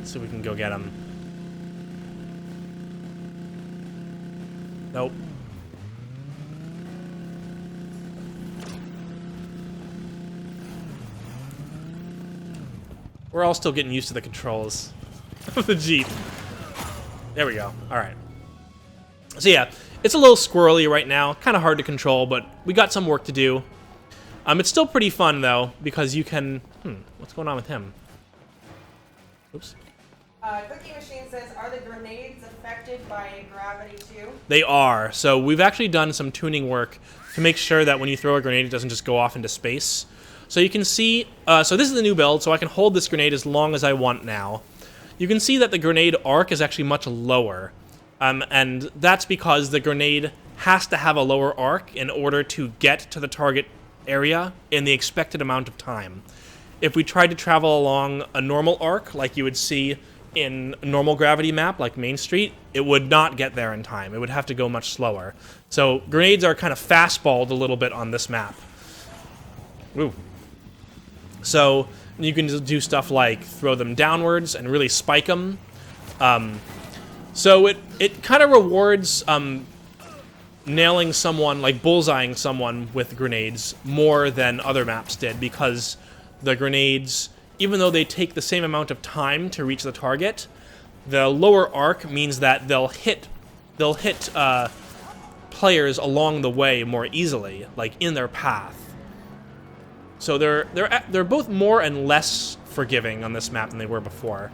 so we can go get them. Nope. We're all still getting used to the controls of the Jeep. There we go. All right. So yeah, it's a little squirrely right now, kind of hard to control, but we got some work to do. It's still pretty fun though, because you can... what's going on with him? Oops. Cookie Machine says, are the grenades affected by gravity too? They are. So we've actually done some tuning work to make sure that when you throw a grenade, it doesn't just go off into space. So you can see, so this is the new build, so I can hold this grenade as long as I want now. You can see that the grenade arc is actually much lower. And that's because the grenade has to have a lower arc in order to get to the target area in the expected amount of time. If we tried to travel along a normal arc, like you would see in a normal gravity map, like Main Street, it would not get there in time. It would have to go much slower. So grenades are kind of fastballed a little bit on this map. Ooh. So you can do stuff like throw them downwards and really spike them. So it kind of rewards nailing someone, like bullseyeing someone with grenades more than other maps did, because the grenades, even though they take the same amount of time to reach the target, the lower arc means that they'll hit players along the way more easily, like in their path. So they're both more and less forgiving on this map than they were before.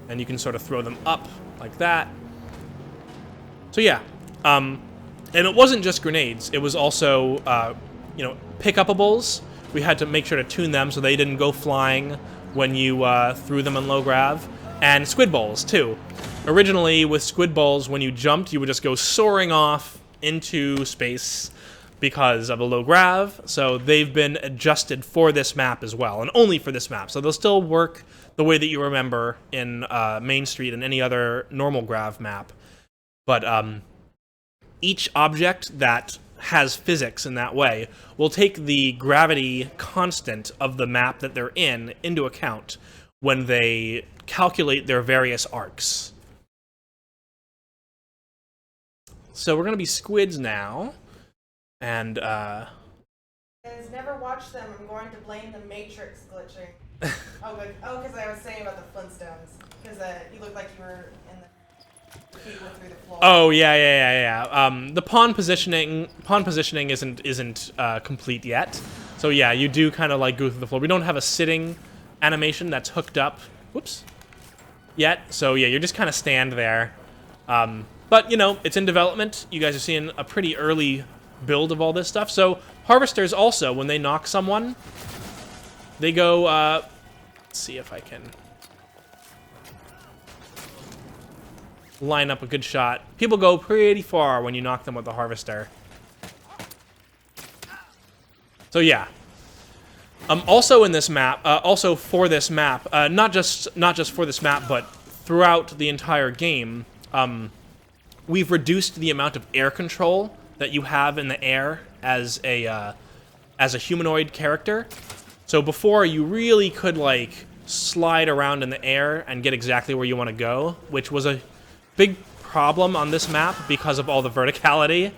And you can sort of throw them up like that. So yeah, and it wasn't just grenades. It was also, pick-upables. We had to make sure to tune them so they didn't go flying when you threw them in low grav. And squid balls, too. Originally, with squid balls, when you jumped, you would just go soaring off into space because of a low grav. So they've been adjusted for this map as well, and only for this map. So they'll still work the way that you remember in Main Street and any other normal grav map. But each object that has physics in that way will take the gravity constant of the map that they're in into account when they calculate their various arcs. So we're going to be squids now, and Has never watched them. I'm going to blame the Matrix glitching. Oh, good. Oh, because I was saying about the Flintstones. Because you looked like you were in the feet went through the floor. Oh yeah. The pawn positioning isn't complete yet. So yeah, you do kind of like go through the floor. We don't have a sitting animation that's hooked up. Whoops. Yet. So yeah, you just kind of stand there. But you know, it's in development. You guys are seeing a pretty early build of all this stuff. So harvesters also, when they knock someone, they go. Let's see if I can line up a good shot. People go pretty far when you knock them with the harvester. So yeah. Also in this map, also for this map, not just for this map, but throughout the entire game, we've reduced the amount of air control that you have in the air as a humanoid character. So before, you really could like slide around in the air and get exactly where you want to go, which was a big problem on this map because of all the verticality.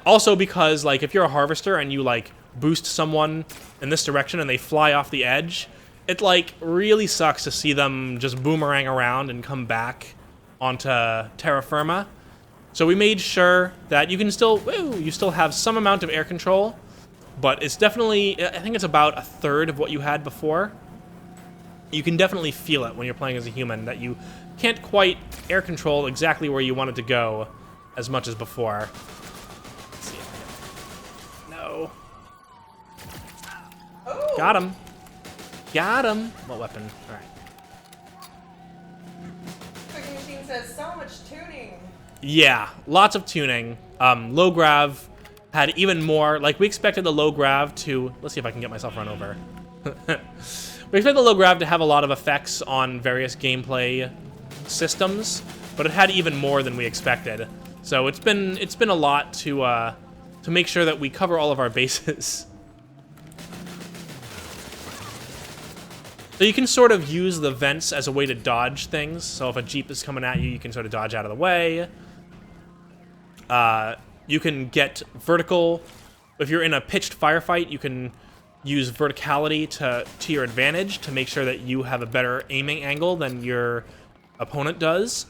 Also because like if you're a harvester and you like boost someone in this direction and they fly off the edge, it like really sucks to see them just boomerang around and come back onto terra firma. So we made sure that you can still, you still have some amount of air control, but it's definitely, I think it's about a third of what you had before. You can definitely feel it when you're playing as a human, that you can't quite air control exactly where you want it to go as much as before. Let's see if I can... No. Oh. Got him. Got him. What weapon? All right. Cooking Machine says so much tuning. Yeah, lots of tuning. Low grav had even more. Like, we expected the low grav to... Let's see if I can get myself run over. We expected the low grav to have a lot of effects on various gameplay systems, but it had even more than we expected. So it's been a lot to make sure that we cover all of our bases. So you can sort of use the vents as a way to dodge things. So if a Jeep is coming at you, you can sort of dodge out of the way. You can get vertical. If you're in a pitched firefight, you can use verticality to your advantage to make sure that you have a better aiming angle than your opponent does.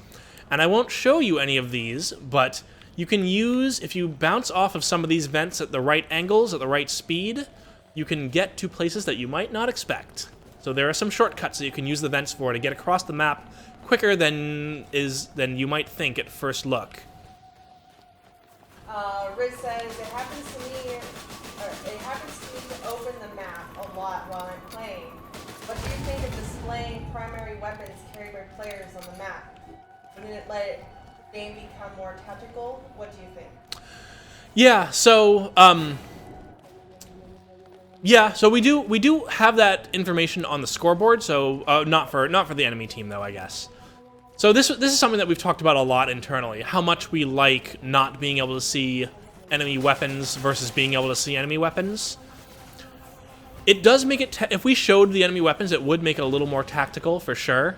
And I won't show you any of these, but you can use, if you bounce off of some of these vents at the right angles, at the right speed, you can get to places that you might not expect. So there are some shortcuts that you can use the vents for to get across the map quicker than you might think at first look. Riz says it happens to me to open the map a lot while I'm playing. What do you think of displaying primary weapons carried by players on the map? Wouldn't it let the game become more tactical? What do you think? Yeah, so we do have that information on the scoreboard. So not for the enemy team though, I guess. So this is something that we've talked about a lot internally. How much we like not being able to see enemy weapons versus being able to see enemy weapons. It does make it if we showed the enemy weapons, it would make it a little more tactical for sure.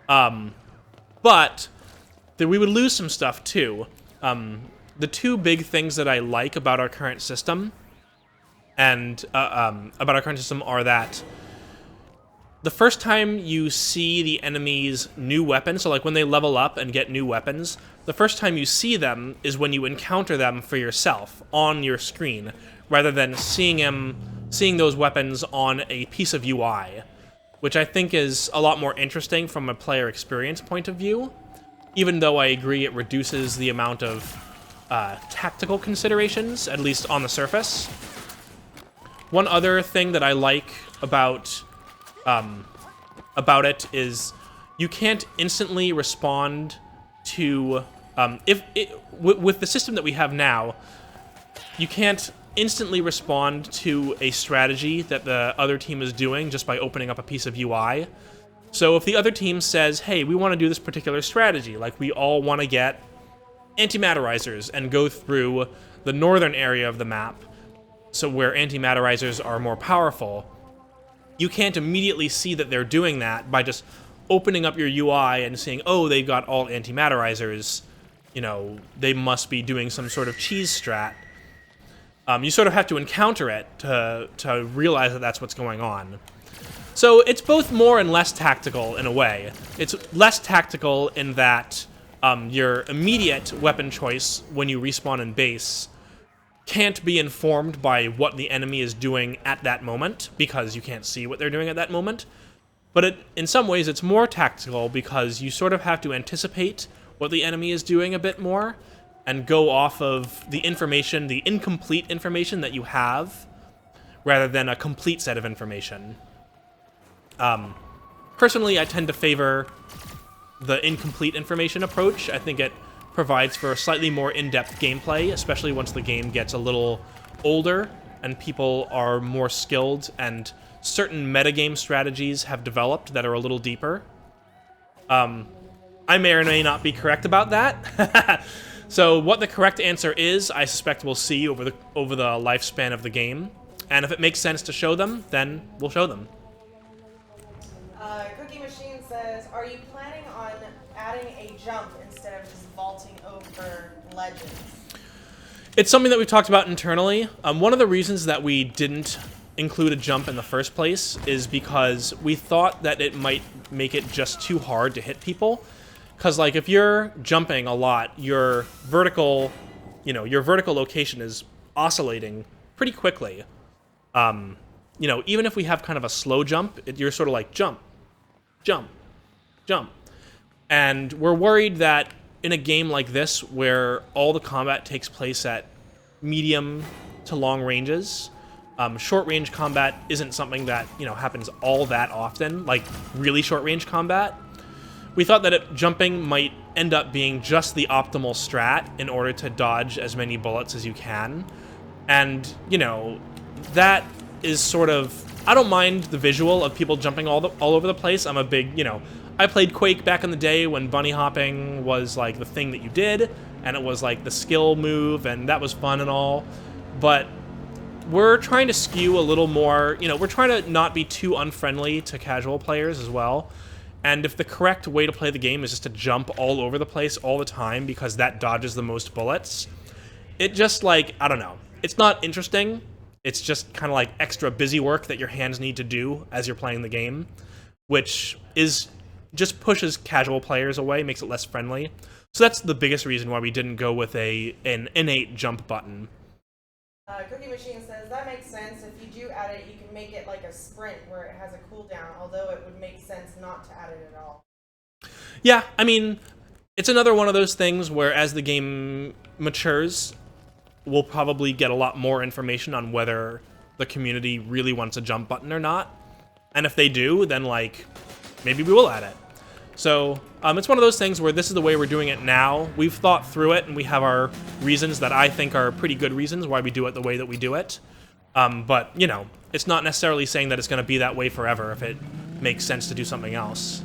But we would lose some stuff too. The two big things that I like about our current system are that the first time you see the enemy's new weapons, so like when they level up and get new weapons, the first time you see them is when you encounter them for yourself on your screen, rather than seeing those weapons on a piece of UI, which I think is a lot more interesting from a player experience point of view, even though I agree it reduces the amount of tactical considerations, at least on the surface. One other thing that I like about it is you can't instantly respond to with the system that we have now, you can't instantly respond to a strategy that the other team is doing just by opening up a piece of UI. So if the other team says, hey, we want to do this particular strategy, like we all want to get anti-matterizers and go through the northern area of the map, so where anti-matterizers are more powerful, you can't immediately see that they're doing that by just opening up your UI and seeing, oh, they've got all anti-matterizers, you know, they must be doing some sort of cheese strat. You sort of have to encounter it to realize that that's what's going on. So it's both more and less tactical in a way. It's less tactical in that your immediate weapon choice when you respawn in base can't be informed by what the enemy is doing at that moment, because you can't see what they're doing at that moment. But in some ways, it's more tactical because you sort of have to anticipate what the enemy is doing a bit more and go off of the information, the incomplete information that you have, rather than a complete set of information. Personally, I tend to favor the incomplete information approach. I think it provides for a slightly more in-depth gameplay, especially once the game gets a little older and people are more skilled and certain metagame strategies have developed that are a little deeper. I may or may not be correct about that. So what the correct answer is, I suspect we'll see over the lifespan of the game. And if it makes sense to show them, then we'll show them. Cookie Machine says, are you planning on adding a jump instead of just vaulting over ledges? It's something that we've talked about internally. One of the reasons that we didn't include a jump in the first place is because we thought that it might make it just too hard to hit people. Because, like, if you're jumping a lot, your vertical location is oscillating pretty quickly. Even if we have kind of a slow jump, you're sort of like jump, jump, jump. And we're worried that in a game like this, where all the combat takes place at medium to long ranges, short-range combat isn't something that, happens all that often, like really short-range combat. We thought that jumping might end up being just the optimal strat in order to dodge as many bullets as you can. And, that is sort of... I don't mind the visual of people jumping all over the place. I'm a big, I played Quake back in the day when bunny hopping was, like, the thing that you did, and it was, like, the skill move, and that was fun and all. But we're trying to skew a little more, we're trying to not be too unfriendly to casual players as well. And if the correct way to play the game is just to jump all over the place all the time because that dodges the most bullets, it just, like, I don't know. It's not interesting. It's just kind of like extra busy work that your hands need to do as you're playing the game, which just pushes casual players away, makes it less friendly. So that's the biggest reason why we didn't go with an innate jump button. Cookie Machine says, that makes sense. If you do add it, you can make it like a sprint where it has a cooldown, although it would make sense not to add it at all. Yeah, I mean, it's another one of those things where as the game matures, we'll probably get a lot more information on whether the community really wants a jump button or not. And if they do, then, like, maybe we will add it. So, it's one of those things where this is the way we're doing it now. We've thought through it, and we have our reasons that I think are pretty good reasons why we do it the way that we do it. But, you know, it's not necessarily saying that it's going to be that way forever if it makes sense to do something else.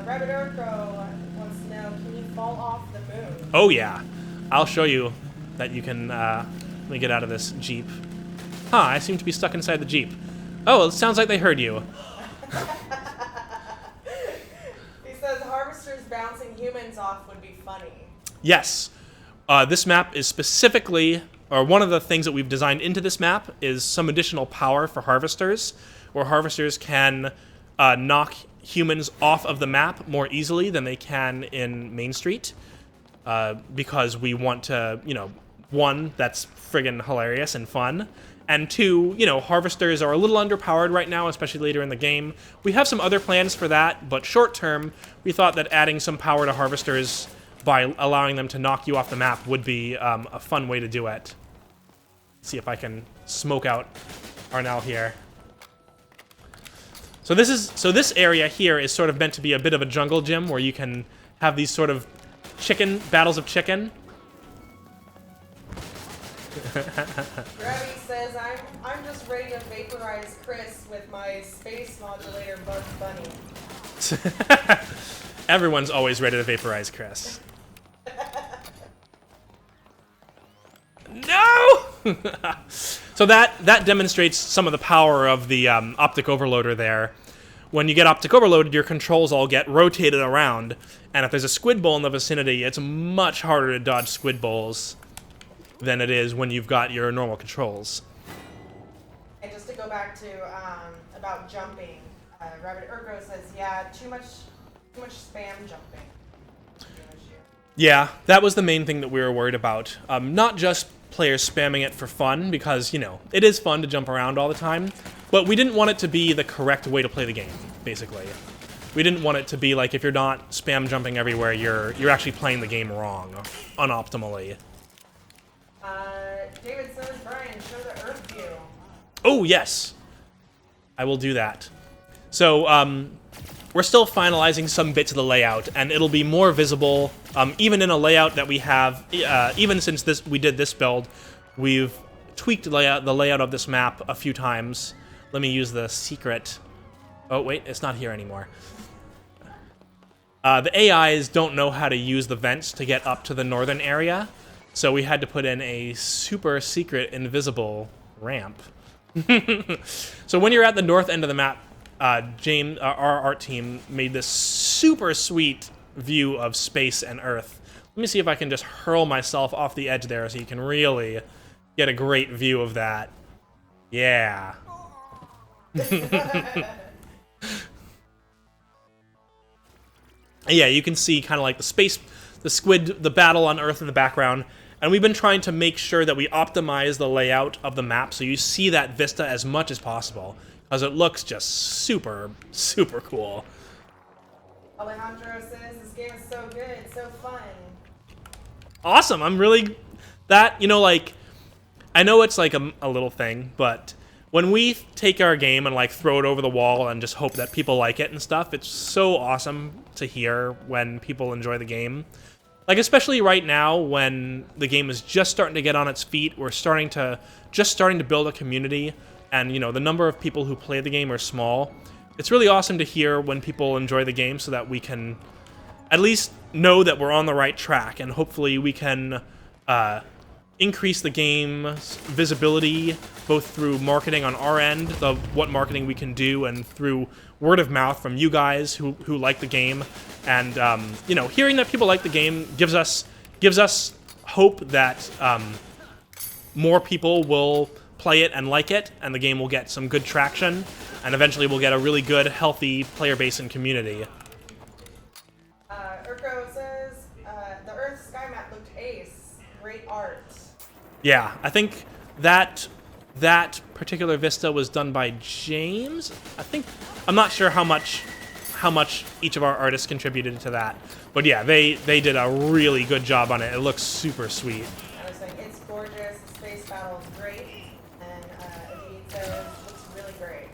Rabbit Urko wants to know, can you fall off the moon? Oh, yeah. I'll show you that you can, let me get out of this Jeep. Huh, I seem to be stuck inside the Jeep. Oh, it sounds like they heard you. He says harvesters bouncing humans off would be funny. Yes. This map is specifically, or one of the things that we've designed into this map is some additional power for harvesters, where harvesters can knock humans off of the map more easily than they can in Main Street, because we want to, you know, one, that's friggin' hilarious and fun, and two, you know, harvesters are a little underpowered right now, especially later in the game. We have some other plans for that, but short term, we thought that adding some power to harvesters by allowing them to knock you off the map would be a fun way to do it. See if I can smoke out Arnell here. So this area here is sort of meant to be a bit of a jungle gym where you can have these sort of battles of chicken. Gravity says, I'm just ready to vaporize Chris with my space modulator Bugs Bunny. Everyone's always ready to vaporize Chris. No! So that demonstrates some of the power of the optic overloader there. When you get optic overloaded, your controls all get rotated around, and if there's a squid bowl in the vicinity, it's much harder to dodge squid bowls than it is when you've got your normal controls. And just to go back to about jumping, Rabbit Urko says, yeah, too much spam jumping. Yeah, that was the main thing that we were worried about. Not just players spamming it for fun, because, you know, it is fun to jump around all the time, but we didn't want it to be the correct way to play the game, basically. We didn't want it to be like, if you're not spam jumping everywhere, you're actually playing the game wrong, unoptimally. David says, Brian, show the Earth view. Oh, yes. I will do that. So, we're still finalizing some bits of the layout, and it'll be more visible, even in a layout that we have, even since we did this build, we've tweaked the layout of this map a few times. Let me use the secret. Oh, wait, it's not here anymore. The AIs don't know how to use the vents to get up to the northern area, so we had to put in a super secret invisible ramp. So when you're at the north end of the map, James, our art team, made this super sweet view of space and Earth. Let me see if I can just hurl myself off the edge there so you can really get a great view of that. Yeah. Yeah, you can see kind of like the squid, the battle on Earth in the background. And we've been trying to make sure that we optimize the layout of the map so you see that vista as much as possible, because it looks just super, super cool. Alejandro says, this game is so good, it's so fun. Awesome, I'm really, you know, like, I know it's like a little thing, but when we take our game and like throw it over the wall and just hope that people like it and stuff, it's so awesome to hear when people enjoy the game. Like, especially right now when the game is just starting to get on its feet, we're starting to build a community, and, you know, the number of people who play the game are small. It's really awesome to hear when people enjoy the game so that we can at least know that we're on the right track, and hopefully we can increase the game's visibility both through marketing on our end, what marketing we can do, and through word of mouth from you guys who like the game. And you know, hearing that people like the game gives us hope that more people will play it and like it, and the game will get some good traction, and eventually we'll get a really good, healthy player base and community. Urko says, the Earth sky map looked ace. Great art. Yeah, I think that particular vista was done by James. I think I'm not sure how much each of our artists contributed to that, but yeah, they did a really good job on it. It looks super sweet. I was saying it's gorgeous. The space battle is great, and Avid says looks really great.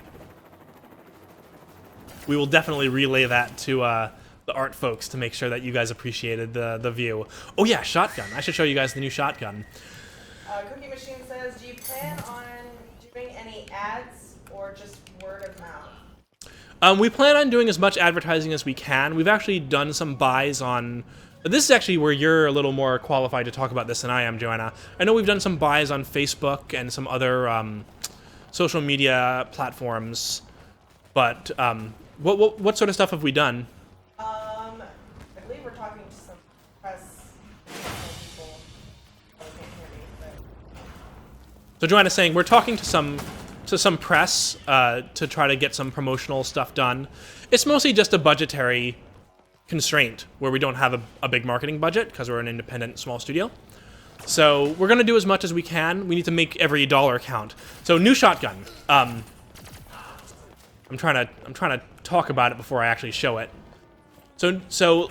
We will definitely relay that to the art folks to make sure that you guys appreciated the view. Oh yeah, shotgun. I should show you guys the new shotgun. Cookie Machine says, do you plan on doing any ads or just word of mouth? We plan on doing as much advertising as we can. We've actually done some buys on... This is actually where you're a little more qualified to talk about this than I am, Joanna. I know we've done some buys on Facebook and some other social media platforms, but what sort of stuff have we done? I believe we're talking to some press people. Oh, they can't hear me, but... So Joanna's saying we're talking to some press to try to get some promotional stuff done. It's mostly just a budgetary constraint where we don't have a big marketing budget because we're an independent small studio. So we're gonna do as much as we can. We need to make every dollar count. So new shotgun. I'm trying to talk about it before I actually show it. So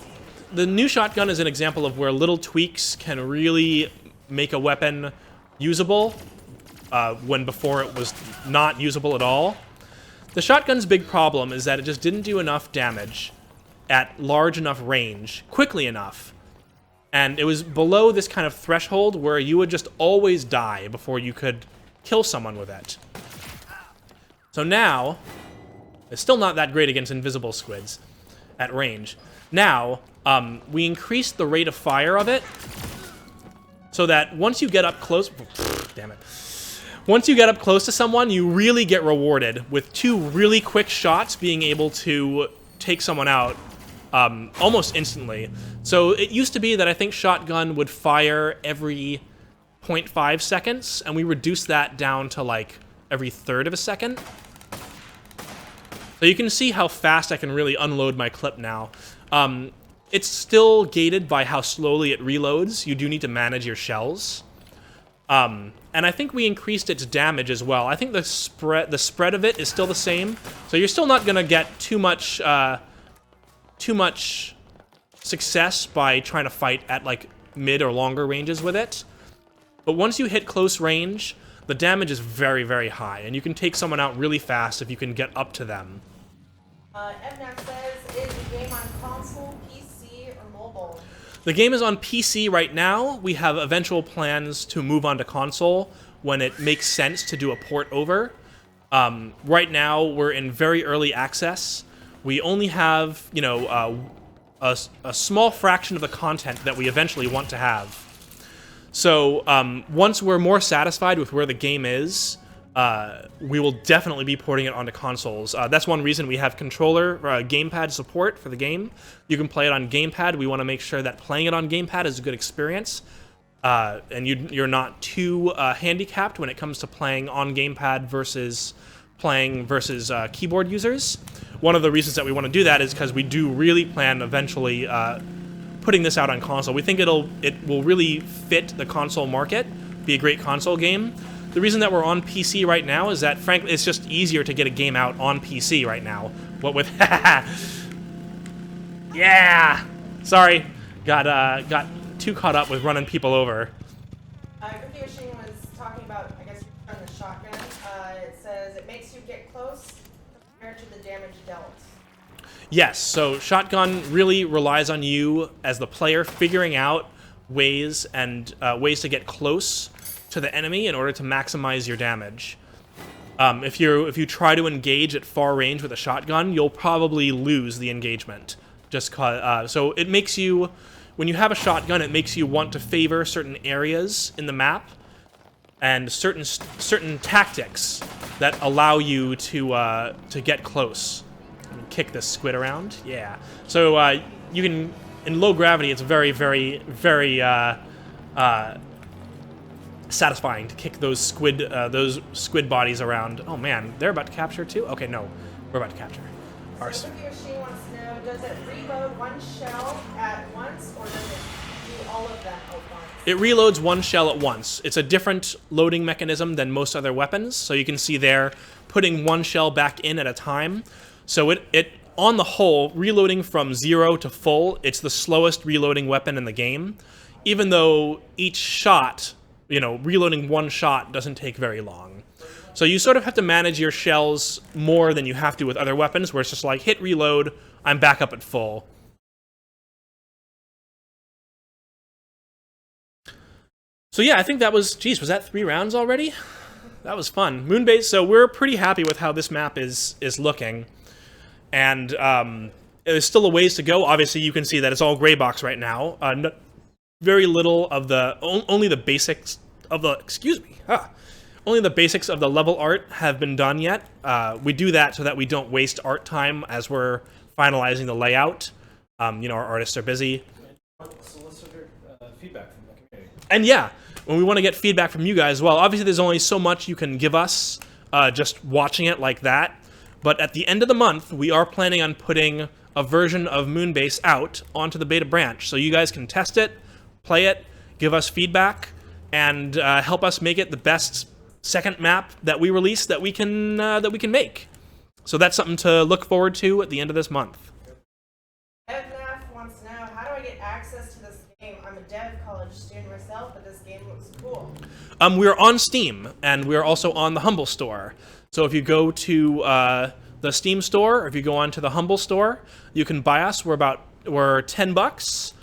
the new shotgun is an example of where little tweaks can really make a weapon usable when before it was not usable at all. The shotgun's big problem is that it just didn't do enough damage at large enough range quickly enough. And it was below this kind of threshold where you would just always die before you could kill someone with it. So now, it's still not that great against invisible squids at range. Now, we increased the rate of fire of it so that once you get up close... Damn it. Once you get up close to someone, you really get rewarded with 2 really quick shots being able to take someone out almost instantly. So it used to be that I think shotgun would fire every 0.5 seconds, and we reduced that down to like every third of a second. So you can see how fast I can really unload my clip now. It's still gated by how slowly it reloads. You do need to manage your shells. And I think we increased its damage as well. I think the spread of it is still the same. So you're still not gonna get too much success by trying to fight at like mid or longer ranges with it. But once you hit close range, the damage is very, very high, and you can take someone out really fast if you can get up to them. Evnak says, is the game on console, PC, or mobile? The game is on PC right now. We have eventual plans to move on to console when it makes sense to do a port over. Right now, we're in very early access. We only have, you know, a small fraction of the content that we eventually want to have. So once we're more satisfied with where the game is, we will definitely be porting it onto consoles. That's one reason we have controller gamepad support for the game. You can play it on gamepad. We want to make sure that playing it on gamepad is a good experience, and you're not too handicapped when it comes to playing on gamepad versus keyboard users. One of the reasons that we want to do that is because we do really plan eventually putting this out on console. We think it will really fit the console market, be a great console game. The reason that we're on PC right now is that, frankly, it's just easier to get a game out on PC right now. What with... Yeah! Sorry. Got too caught up with running people over. Cookie Machine was talking about, I guess, on the shotgun. It says it makes you get close compared to the damage dealt. Yes, so shotgun really relies on you as the player figuring out ways to get close to the enemy in order to maximize your damage. If you try to engage at far range with a shotgun, you'll probably lose the engagement. So it makes you, when you have a shotgun, it makes you want to favor certain areas in the map and certain tactics that allow you to get close. Kick this squid around, yeah. So you can, in low gravity, it's very, very, very satisfying to kick those squid bodies around. Oh man, they're about to capture too? Okay, no, we're about to capture. So Cookie Machine wants to know, does it reload one shell at once, or does it do all of them at once? It reloads one shell at once. It's a different loading mechanism than most other weapons, so you can see there putting one shell back in at a time. So it on the whole, reloading from 0 to full, it's the slowest reloading weapon in the game, even though each shot, you know, reloading one shot doesn't take very long. So you sort of have to manage your shells more than you have to with other weapons, where it's just like, hit reload, I'm back up at full. So yeah, I think that was, geez, was that 3 rounds already? That was fun. Moonbase, so we're pretty happy with how this map is looking. And there's still a ways to go. Obviously, you can see that it's all gray box right now. Very little of the, only the basics of the, only the basics of the level art have been done yet. We do that so that we don't waste art time as we're finalizing the layout. You know, our artists are busy. Solicitor feedback from the community. And yeah, when we want to get feedback from you guys, well, obviously there's only so much you can give us just watching it like that. But at the end of the month, we are planning on putting a version of Moonbase out onto the beta branch, so you guys can test it, play it, give us feedback, and help us make it the best second map that we release that we can make. So that's something to look forward to at the end of this month. DevNaf wants to know, how do I get access to this game? I'm a dev college student myself, but this game looks cool. We're on Steam, and we're also on the Humble Store. So if you go to the Steam store, or if you go on to the Humble Store, you can buy us. We're $10,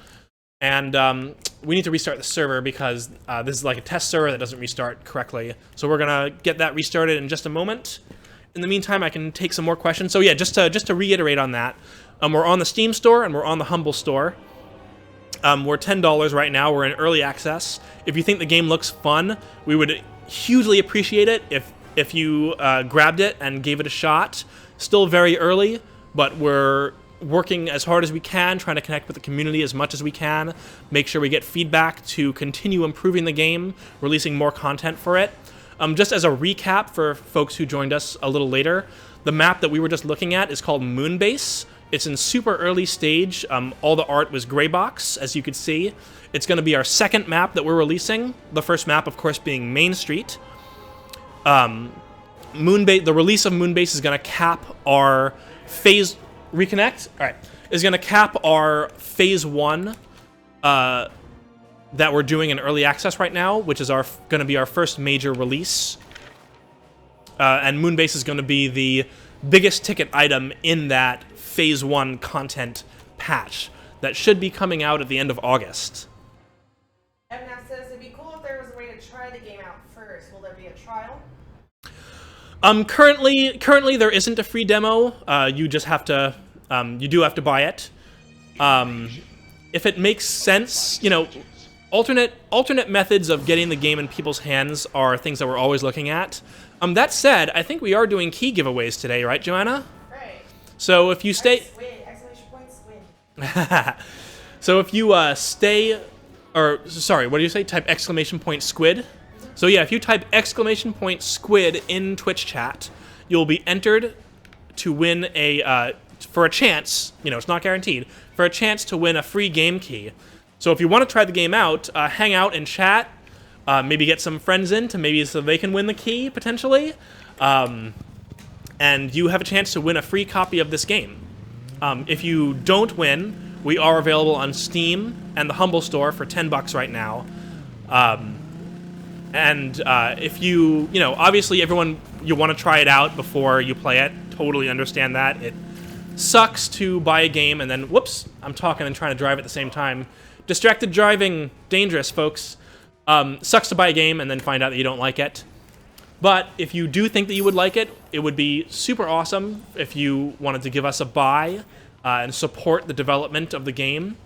and we need to restart the server because this is like a test server that doesn't restart correctly. So we're gonna get that restarted in just a moment. In the meantime, I can take some more questions. So yeah, just to reiterate on that, we're on the Steam store and we're on the Humble Store. We're $10 right now. We're in early access. If you think the game looks fun, we would hugely appreciate it if you grabbed it and gave it a shot. Still very early, but we're working as hard as we can, trying to connect with the community as much as we can, make sure we get feedback to continue improving the game, releasing more content for it. Just as a recap for folks who joined us a little later, the map that we were just looking at is called Moonbase. It's in super early stage. All the art was gray box, as you could see. It's going to be our second map that we're releasing. The first map, of course, being Main Street. Moonbase, the release of Moonbase is going to cap our phase... Reconnect? Alright. Is going to cap our phase 1 that we're doing in early access right now, which is going to be our first major release. And Moonbase is going to be the biggest ticket item in that phase 1 content patch that should be coming out at the end of August. DevNaf says it'd be cool if there was a way to try the game out first. Will there be a trial? Currently there isn't a free demo. You just have to, you do have to buy it. If it makes sense, you know, alternate methods of getting the game in people's hands are things that we're always looking at. That said, I think we are doing key giveaways today, right, Joanna? Right. So if you stay... Squid! Exclamation point squid. So if you stay... Or, sorry, what do you say? Type exclamation point squid? So yeah, if you type exclamation point squid in Twitch chat, you'll be entered to win for a chance, you know, it's not guaranteed, for a chance to win a free game key. So if you want to try the game out, hang out and chat, maybe get some friends in to maybe so they can win the key, potentially. And you have a chance to win a free copy of this game. If you don't win, we are available on Steam and the Humble Store for $10 right now. And if you know, obviously everyone, you want to try it out before you play it. Totally understand that. It sucks to buy a game and then, whoops, I'm talking and trying to drive at the same time. Distracted driving, dangerous, folks. Sucks to buy a game and then find out that you don't like it. But if you do think that you would like it, it would be super awesome if you wanted to give us a buy and support the development of the game.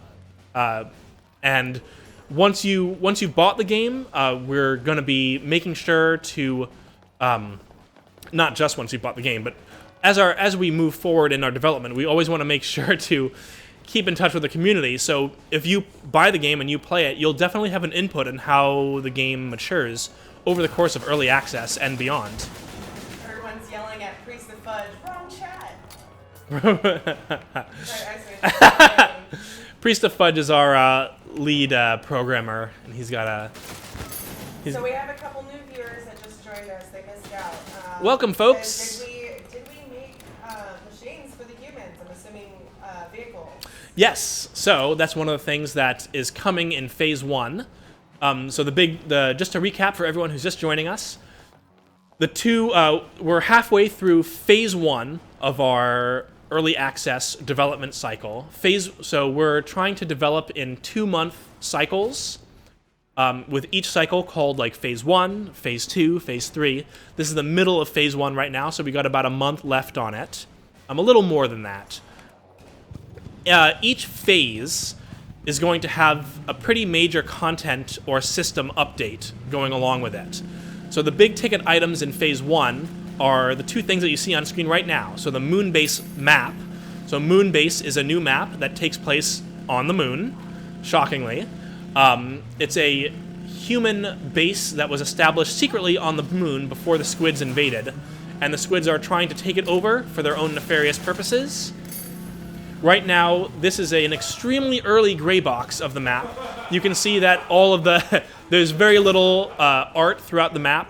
And once you've bought the game, we're going to be making sure to, not just once you've bought the game, but as we move forward in our development, we always want to make sure to keep in touch with the community. So if you buy the game and you play it, you'll definitely have an input in how the game matures over the course of early access and beyond. Everyone's yelling at Priest of Fudge. Wrong chat. Sorry, Priest of Fudge is our lead programmer, and he's got a. So we have a couple new viewers that just joined us. They missed out. Welcome, folks. Did we make machines for the humans? I'm assuming vehicles. Yes. So that's one of the things that is coming in Phase 1. So just to recap for everyone who's just joining us, we're halfway through Phase 1 of our early access development cycle. So we're trying to develop in 2-month cycles, with each cycle called like Phase 1, Phase 2, Phase 3. This is the middle of Phase 1 right now, so we got about a month left on it. A little more than that. Each phase is going to have a pretty major content or system update going along with it. So the big ticket items in Phase 1 are the two things that you see on screen right now. So the Moonbase map. So Moonbase is a new map that takes place on the moon, shockingly. It's a human base that was established secretly on the moon before the SQUIDS invaded, and the SQUIDS are trying to take it over for their own nefarious purposes. Right now, this is an extremely early gray box of the map. You can see that all of there's very little art throughout the map.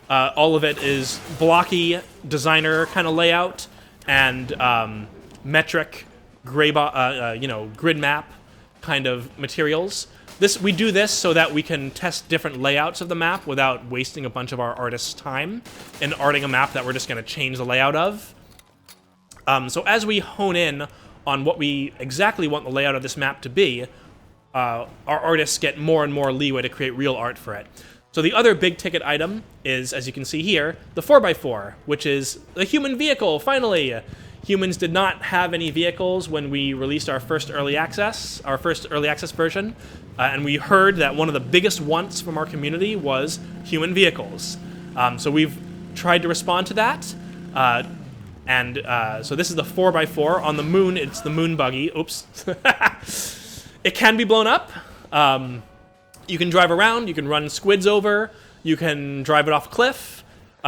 All of it is blocky designer kind of layout and metric grid map kind of materials. We do this so that we can test different layouts of the map without wasting a bunch of our artists' time in arting a map that we're just going to change the layout of. So as we hone in on what we exactly want the layout of this map to be, our artists get more and more leeway to create real art for it. So the other big ticket item is, as you can see here, the 4x4, which is a human vehicle, finally! Humans did not have any vehicles when we released our first early access version, and we heard that one of the biggest wants from our community was human vehicles. So we've tried to respond to that, so this is the 4x4. On the moon, it's the moon buggy. Oops. It can be blown up. You can drive around, you can run SQUIDS over, you can drive it off a cliff,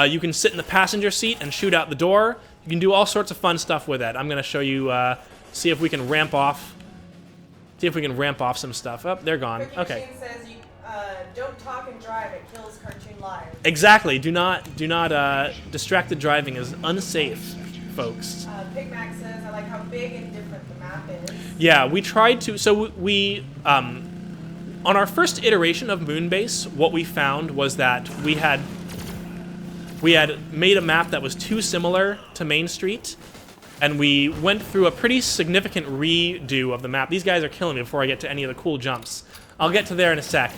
you can sit in the passenger seat and shoot out the door. You can do all sorts of fun stuff with it. I'm going to show you, see if we can ramp off some stuff. Oh, they're gone. Cookie Okay. Machine says you don't talk and drive, it kills cartoon live. Exactly. Do not distracted driving is unsafe, folks. Big Mac says, I like how big and different the map is. Yeah, we tried to, so we on our first iteration of Moonbase, what we found was that we had made a map that was too similar to Main Street, and we went through a pretty significant redo of the map. These guys are killing me before I get to any of the cool jumps. I'll get to there in a sec.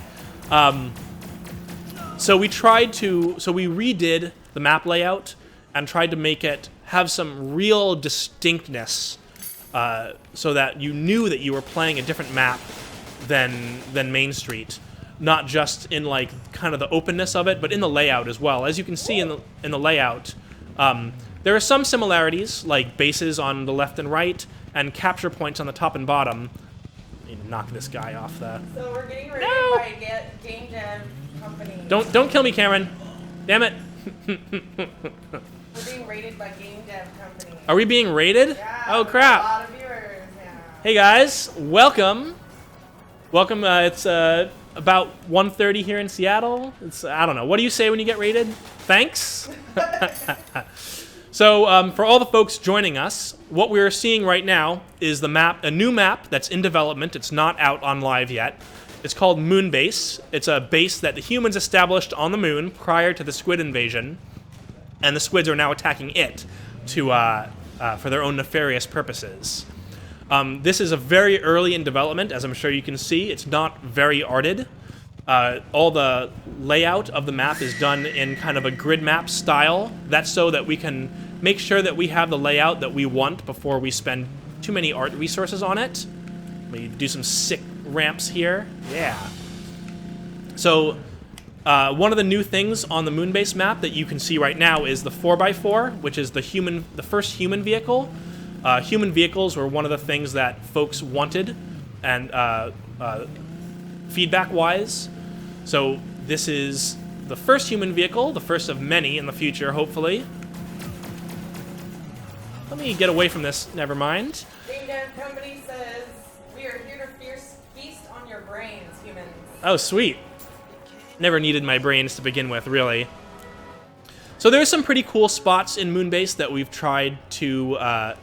So we redid the map layout and tried to make it have some real distinctness, so that you knew that you were playing a different map than Main Street, not just in like kind of the openness of it, but in the layout as well. As you can see in the layout, there are some similarities, like bases on the left and right, and capture points on the top and bottom. I need to knock this guy off the. So we're getting rated by a game dev company. Don't kill me, Cameron. Damn it. We're being rated by game dev company. Are we being rated? Yeah, Oh crap. A lot of viewers, yeah. Hey guys, welcome. Welcome. It's about 1:30 here in Seattle. It's I don't know. What do you say when you get rated? Thanks. So for all the folks joining us, what we're seeing right now is a new map that's in development. It's not out on live yet. It's called Moonbase. It's a base that the humans established on the moon prior to the SQUID invasion, and the SQUIDs are now attacking it for their own nefarious purposes. This is a very early in development, as I'm sure you can see. It's not very arted. All the layout of the map is done in kind of a grid map style. That's so that we can make sure that we have the layout that we want before we spend too many art resources on it. Let me do some sick ramps here. Yeah. So one of the new things on the Moonbase map that you can see right now is the 4x4, which is the first human vehicle. Human vehicles were one of the things that folks wanted, and feedback-wise. So this is the first human vehicle, the first of many in the future, hopefully. Let me get away from this. Never mind. Game Dev Company says, we are here to feast on on your brains, humans. Oh, sweet. Never needed my brains to begin with, really. So there's some pretty cool spots in Moonbase that we've tried to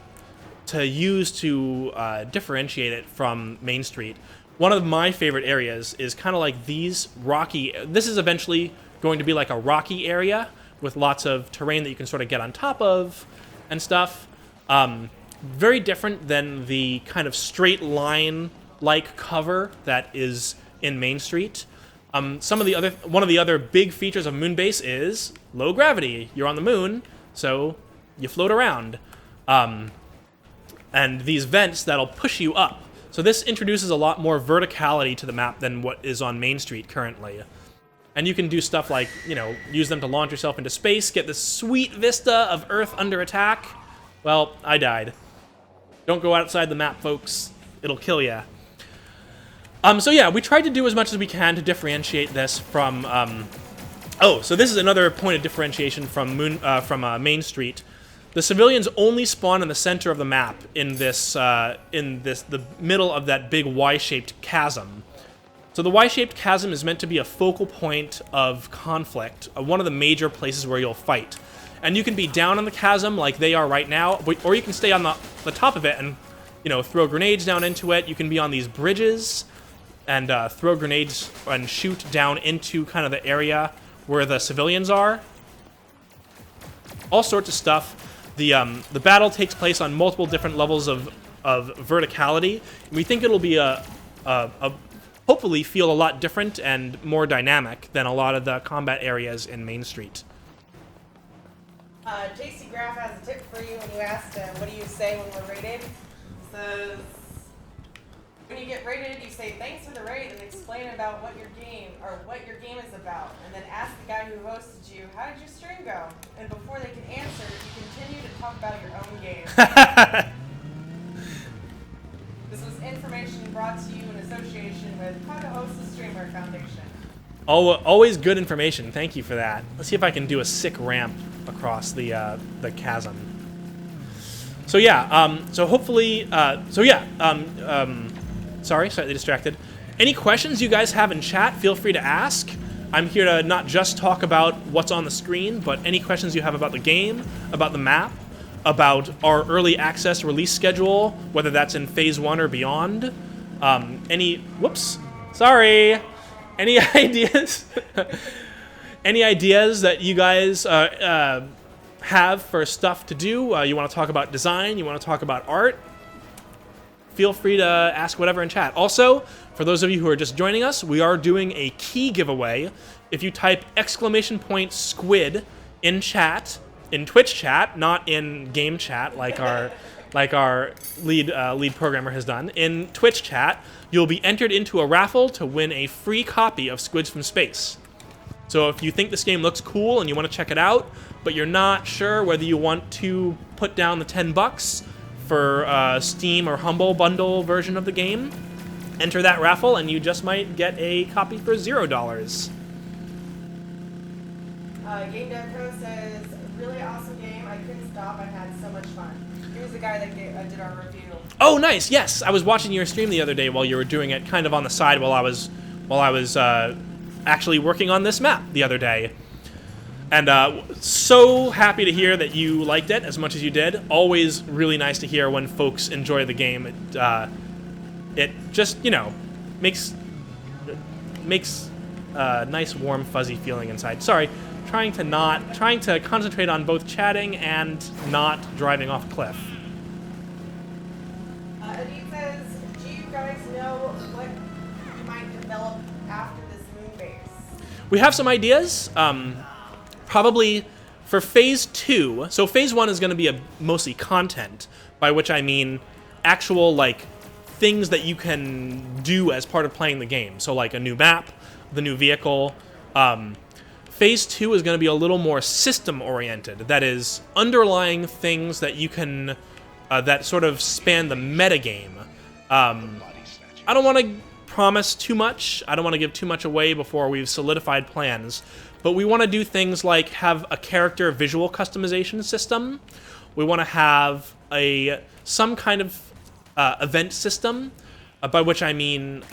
use to differentiate it from Main Street. One of my favorite areas is kind of like these rocky... This is eventually going to be like a rocky area with lots of terrain that you can sort of get on top of and stuff. Very different than the kind of straight line-like cover that is in Main Street. One of the other big features of Moonbase is low gravity. You're on the moon, so you float around. And these vents that'll push you up. So this introduces a lot more verticality to the map than what is on Main Street currently. And you can do stuff like, you know, use them to launch yourself into space, get this sweet vista of Earth under attack. Well, I died. Don't go outside the map, folks. It'll kill ya. So yeah, we tried to do as much as we can to differentiate this from... so this is another point of differentiation from Main Street. The civilians only spawn in the center of the map in the middle of that big Y-shaped chasm. So the Y-shaped chasm is meant to be a focal point of conflict, one of the major places where you'll fight. And you can be down on the chasm like they are right now, or you can stay on the top of it and, you know, throw grenades down into it. You can be on these bridges and throw grenades and shoot down into kind of the area where the civilians are. All sorts of stuff. The battle takes place on multiple different levels of verticality. We think it'll be hopefully feel a lot different and more dynamic than a lot of the combat areas in Main Street. JC Graff has a tip for you when you asked what do you say when we're raided. He says, when you get raided, you say thanks for the raid and explain about what your game is about, and then ask the guy who hosted you, how did your stream go? And before they can answer, you continue to talk about your own game. This was information brought to you in association with How to Host the Streamer Foundation. Always good information. Thank you for that. Let's see if I can do a sick ramp across the chasm. So yeah. So hopefully. Sorry, slightly distracted. Any questions you guys have in chat, feel free to ask. I'm here to not just talk about what's on the screen, but any questions you have about the game, about the map, about our early access release schedule, whether that's in Phase 1 or beyond. Any ideas? Any ideas that you guys have for stuff to do? You want to talk about design? You want to talk about art? Feel free to ask whatever in chat. Also, for those of you who are just joining us, we are doing a key giveaway. If you type !squid in chat, in Twitch chat, not in game chat like our lead programmer has done, in Twitch chat, you'll be entered into a raffle to win a free copy of Squids from Space. So if you think this game looks cool and you want to check it out, but you're not sure whether you want to put down the $10 for Steam or Humble bundle version of the game, enter that raffle and you just might get a copy for $0. Game Dev Pro says, really awesome game. I couldn't stop. I had so much fun. He was the guy that did our review. Oh, nice. Yes, I was watching your stream the other day while you were doing it, kind of on the side while I was actually working on this map the other day. And so happy to hear that you liked it as much as you did. Always really nice to hear when folks enjoy the game. It just, you know, makes a nice warm fuzzy feeling inside. Sorry, trying to concentrate on both chatting and not driving off a cliff. Adit says, do you guys know what you might develop after this Moonbase? We have some ideas. Probably for Phase 2. So Phase 1 is going to be mostly content, by which I mean actual, like, things that you can do as part of playing the game. So, like, a new map, the new vehicle. Phase 2 is going to be a little more system-oriented. That is, underlying things that you can, that sort of span the metagame. I don't want to promise too much. I don't want to give too much away before we've solidified plans. But we want to do things like have a character visual customization system. We want to have some kind of event system, by which I mean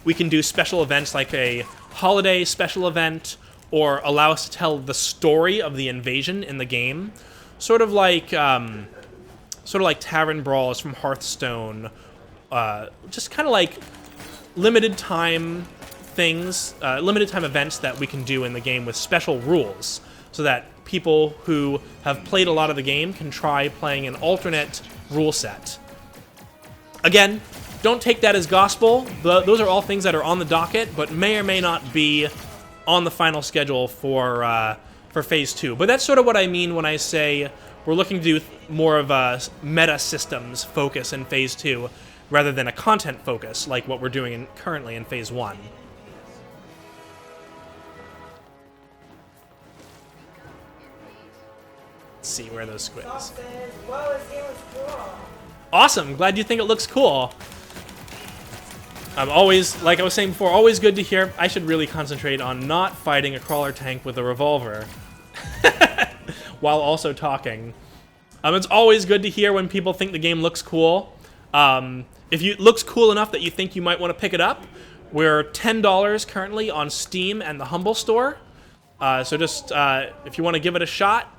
We can do special events like a holiday special event, or allow us to tell the story of the invasion in the game, sort of like Tavern Brawls from Hearthstone, just kind of like limited time things, limited time events that we can do in the game with special rules, so that people who have played a lot of the game can try playing an alternate rule set. Again, don't take that as gospel. Those are all things that are on the docket, but may or may not be on the final schedule for Phase 2. But that's sort of what I mean when I say we're looking to do more of a meta systems focus in Phase 2, rather than a content focus like what we're doing currently in Phase 1. Let's see where are those squids. Whoa, this game is cool. Awesome, glad you think it looks cool. I'm always, like I was saying before, always good to hear. I should really concentrate on not fighting a crawler tank with a revolver while also talking. It's always good to hear when people think the game looks cool. If it looks cool enough that you think you might want to pick it up, we're $10 currently on Steam and the Humble Store. So just, if you want to give it a shot,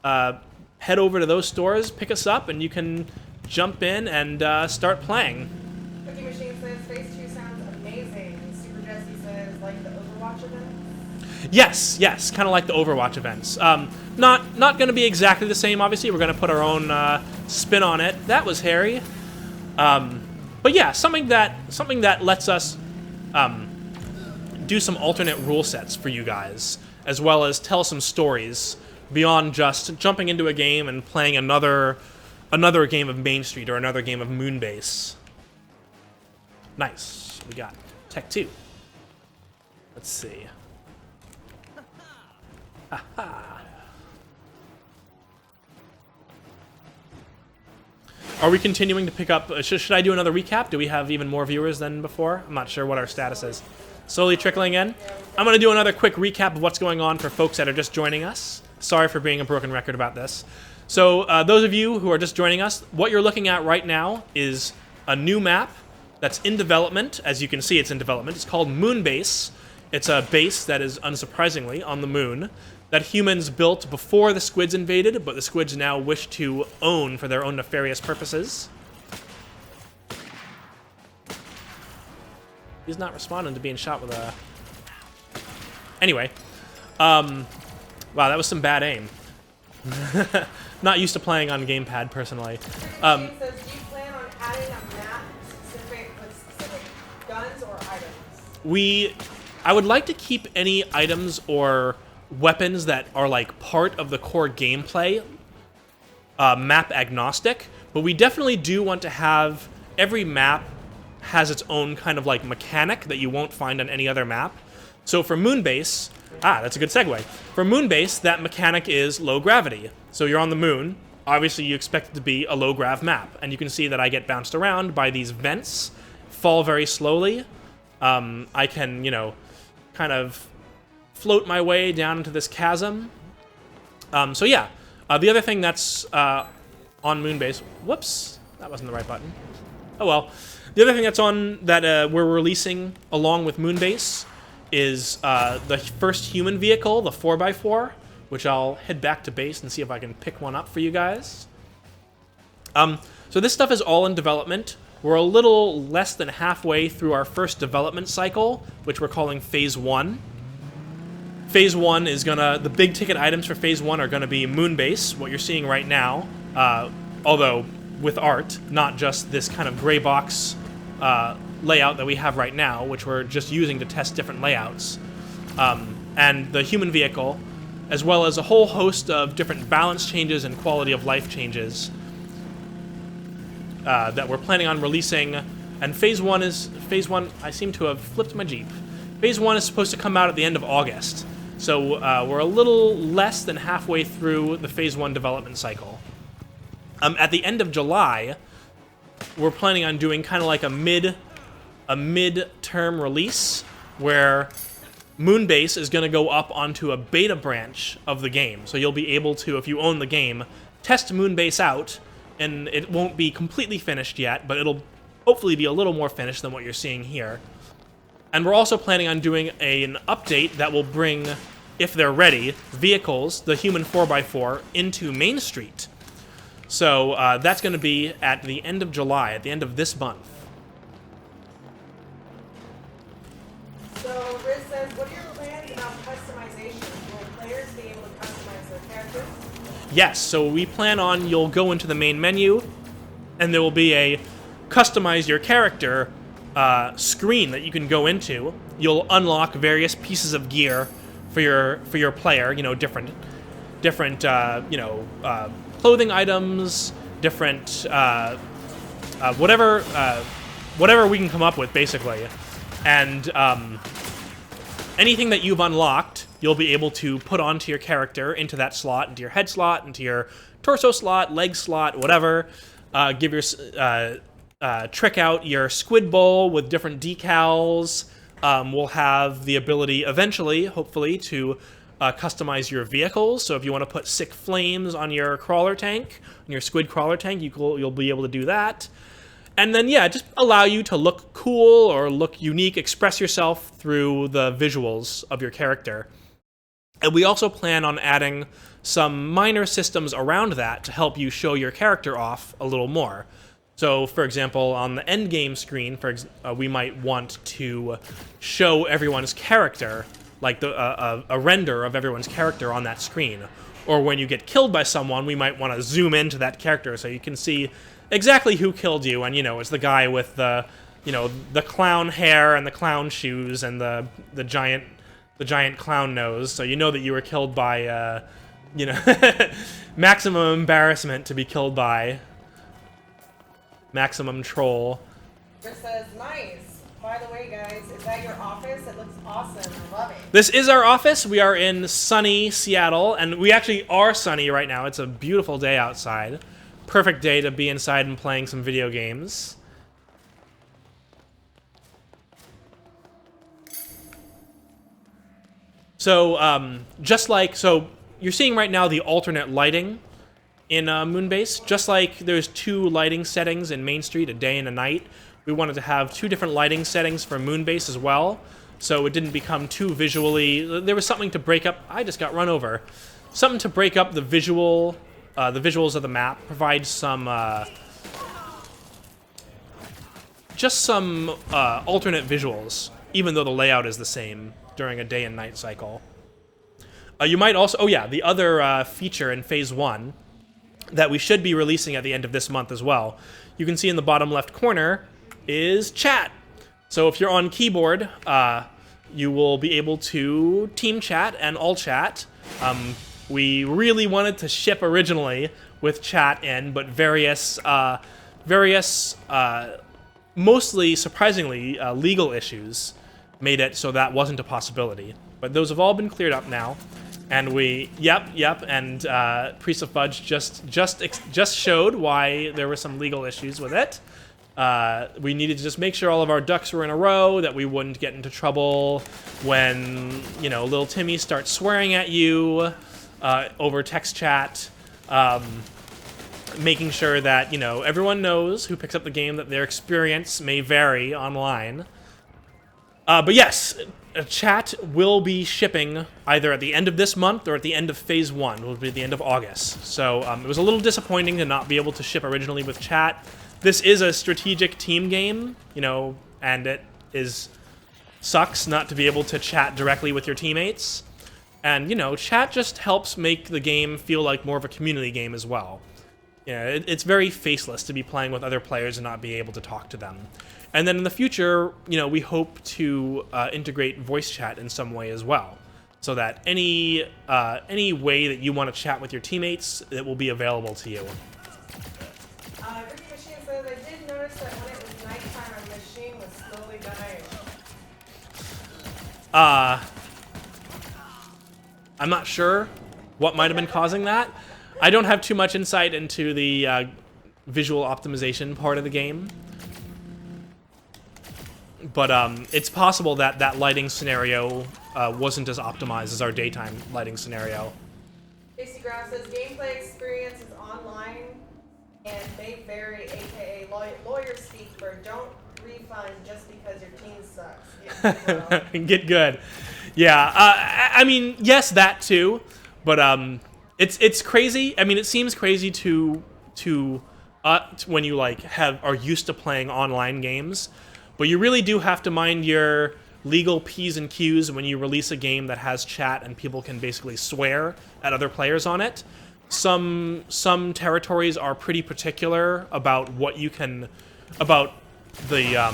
head over to those stores, pick us up, and you can jump in and start playing. Cookie Machine says Phase 2 sounds amazing. Super Jesse says like the Overwatch event. Yes, kind of like the Overwatch events. Not going to be exactly the same, obviously. We're going to put our own spin on it. That was hairy. But yeah, something that lets us do some alternate rule sets for you guys, as well as tell some stories beyond just jumping into a game and playing another game of Main Street or another game of Moonbase. Nice. We got Tech 2. Let's see. Are we continuing to pick up... Should I do another recap? Do we have even more viewers than before? I'm not sure what our status is. Slowly trickling in. I'm going to do another quick recap of what's going on for folks that are just joining us. Sorry for being a broken record about this. So those of you who are just joining us, what you're looking at right now is a new map that's in development. As you can see, it's in development. It's called Moonbase. It's a base that is, unsurprisingly, on the moon that humans built before the squids invaded, but the squids now wish to own for their own nefarious purposes. He's not responding to being shot with a... Anyway. Wow, that was some bad aim. Not used to playing on gamepad, personally. Says, do you plan on adding a map with specific guns or items? I would like to keep any items or weapons that are like part of the core gameplay map agnostic, but we definitely do want to have every map has its own kind of like mechanic that you won't find on any other map. So for Moonbase, that's a good segue. For Moonbase, that mechanic is low gravity. So you're on the moon. Obviously, you expect it to be a low-grav map. And you can see that I get bounced around by these vents, fall very slowly. I can, kind of float my way down into this chasm. So yeah, the other thing that's on Moonbase... Whoops, that wasn't the right button. Oh well. The other thing that's on that we're releasing along with Moonbase is the first human vehicle, the 4x4, which I'll head back to base and see if I can pick one up for you guys. So this stuff is all in development. We're a little less than halfway through our first development cycle, which we're calling Phase 1. Phase 1 is the big ticket items for Phase 1 are gonna be Moonbase, what you're seeing right now, although with art, not just this kind of gray box layout that we have right now, which we're just using to test different layouts, and the human vehicle, as well as a whole host of different balance changes and quality of life changes that we're planning on releasing. And Phase 1, I seem to have flipped my Jeep. Phase 1 is supposed to come out at the end of August, so we're a little less than halfway through the Phase 1 development cycle. At the end of July, we're planning on doing kind of like a mid-term release where Moonbase is going to go up onto a beta branch of the game. So you'll be able to, if you own the game, test Moonbase out, and it won't be completely finished yet, but it'll hopefully be a little more finished than what you're seeing here. And we're also planning on doing an update that will bring, if they're ready, vehicles, the human 4x4, into Main Street. So that's going to be at the end of July, at the end of this month. So Riz says, what are your plans about customization? Will players be able to customize their characters? Yes, so we plan on, you'll go into the main menu, and there will be a customize your character screen that you can go into. You'll unlock various pieces of gear for your player, you know, different clothing items, different whatever we can come up with, basically. And anything that you've unlocked, you'll be able to put onto your character, into that slot, into your head slot, into your torso slot, leg slot, whatever. Give your trick out your squid bowl with different decals. We'll have the ability eventually, hopefully, to customize your vehicles. So if you want to put sick flames on your crawler tank, on your squid crawler tank, you'll be able to do that. And then, yeah, just allow you to look cool or look unique, express yourself through the visuals of your character. And we also plan on adding some minor systems around that to help you show your character off a little more. So, for example, on the end game screen, we might want to show everyone's character, like a render of everyone's character on that screen. Or when you get killed by someone, we might want to zoom into that character so you can see exactly who killed you, and, you know, it's the guy with the clown hair and the clown shoes and the giant clown nose, so you know that you were killed by, maximum embarrassment to be killed by. Maximum troll. Chris says, nice. By the way, guys, is that your office? It looks awesome. I love it. This is our office. We are in sunny Seattle, and we actually are sunny right now. It's a beautiful day outside. Perfect day to be inside and playing some video games. So, so you're seeing right now the alternate lighting in Moonbase. Just like there's two lighting settings in Main Street, a day and a night, we wanted to have two different lighting settings for Moonbase as well, so it didn't become too visually. There was something to break up. I just got run over. Something to break up the visuals of the map, provide some just some alternate visuals, even though the layout is the same during a day and night cycle. You might also, oh yeah, the other feature in Phase 1 that we should be releasing at the end of this month as well, you can see in the bottom left corner, is chat. So if you're on keyboard, you will be able to team chat and all chat. We really wanted to ship originally with chat in, but various mostly surprisingly legal issues made it so that wasn't a possibility. But those have all been cleared up now, and and Priest of Fudge just showed why there were some legal issues with it. We needed to just make sure all of our ducks were in a row, that we wouldn't get into trouble when, you know, little Timmy starts swearing at you over text chat. Making sure that, you know, everyone knows who picks up the game that their experience may vary online. But yes, chat will be shipping either at the end of this month or at the end of Phase 1, will be the end of August. So it was a little disappointing to not be able to ship originally with chat. This is a strategic team game, you know, and it sucks not to be able to chat directly with your teammates. And, you know, chat just helps make the game feel like more of a community game as well. Yeah, it's very faceless to be playing with other players and not be able to talk to them. And then in the future, you know, we hope to integrate voice chat in some way as well, so that any way that you want to chat with your teammates, it will be available to you. Ricky Machine says, I did notice that when it was nighttime, our machine was slowly dying. I'm not sure what might have been causing that. I don't have too much insight into the visual optimization part of the game. But it's possible that that lighting scenario wasn't as optimized as our daytime lighting scenario. Casey Grouse says, gameplay experience is online and may vary, aka lawyer speak for don't refund just because your team sucks. Yeah, Get good. Yeah, I mean, yes, that too, but it's crazy. I mean, it seems crazy to when you like are used to playing online games, but you really do have to mind your legal P's and Q's when you release a game that has chat and people can basically swear at other players on it. Some territories are pretty particular about what you can, about the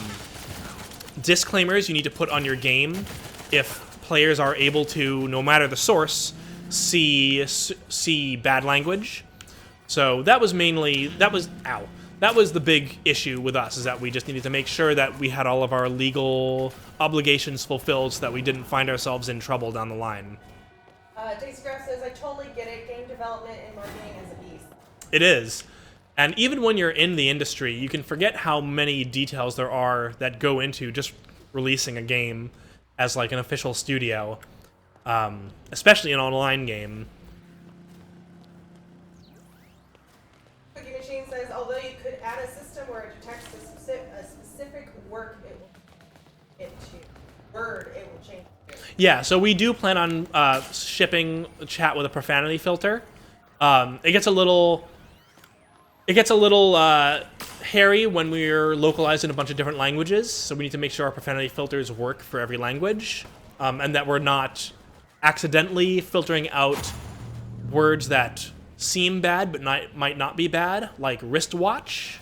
disclaimers you need to put on your game if players are able to, no matter the source, see bad language. So that was the big issue with us, is that we just needed to make sure that we had all of our legal obligations fulfilled so that we didn't find ourselves in trouble down the line. Daisy Graff says, I totally get it. Game development and marketing is a beast. It is. And even when you're in the industry, you can forget how many details there are that go into just releasing a game as like an official studio, especially an online game. Cookie Machine says, although you could add a system where it detects a specific word, it will change. Yeah, so we do plan on shipping chat with a profanity filter. It gets a little hairy when we're localized in a bunch of different languages, so we need to make sure our profanity filters work for every language, and that we're not accidentally filtering out words that seem bad but might not be bad, like wristwatch.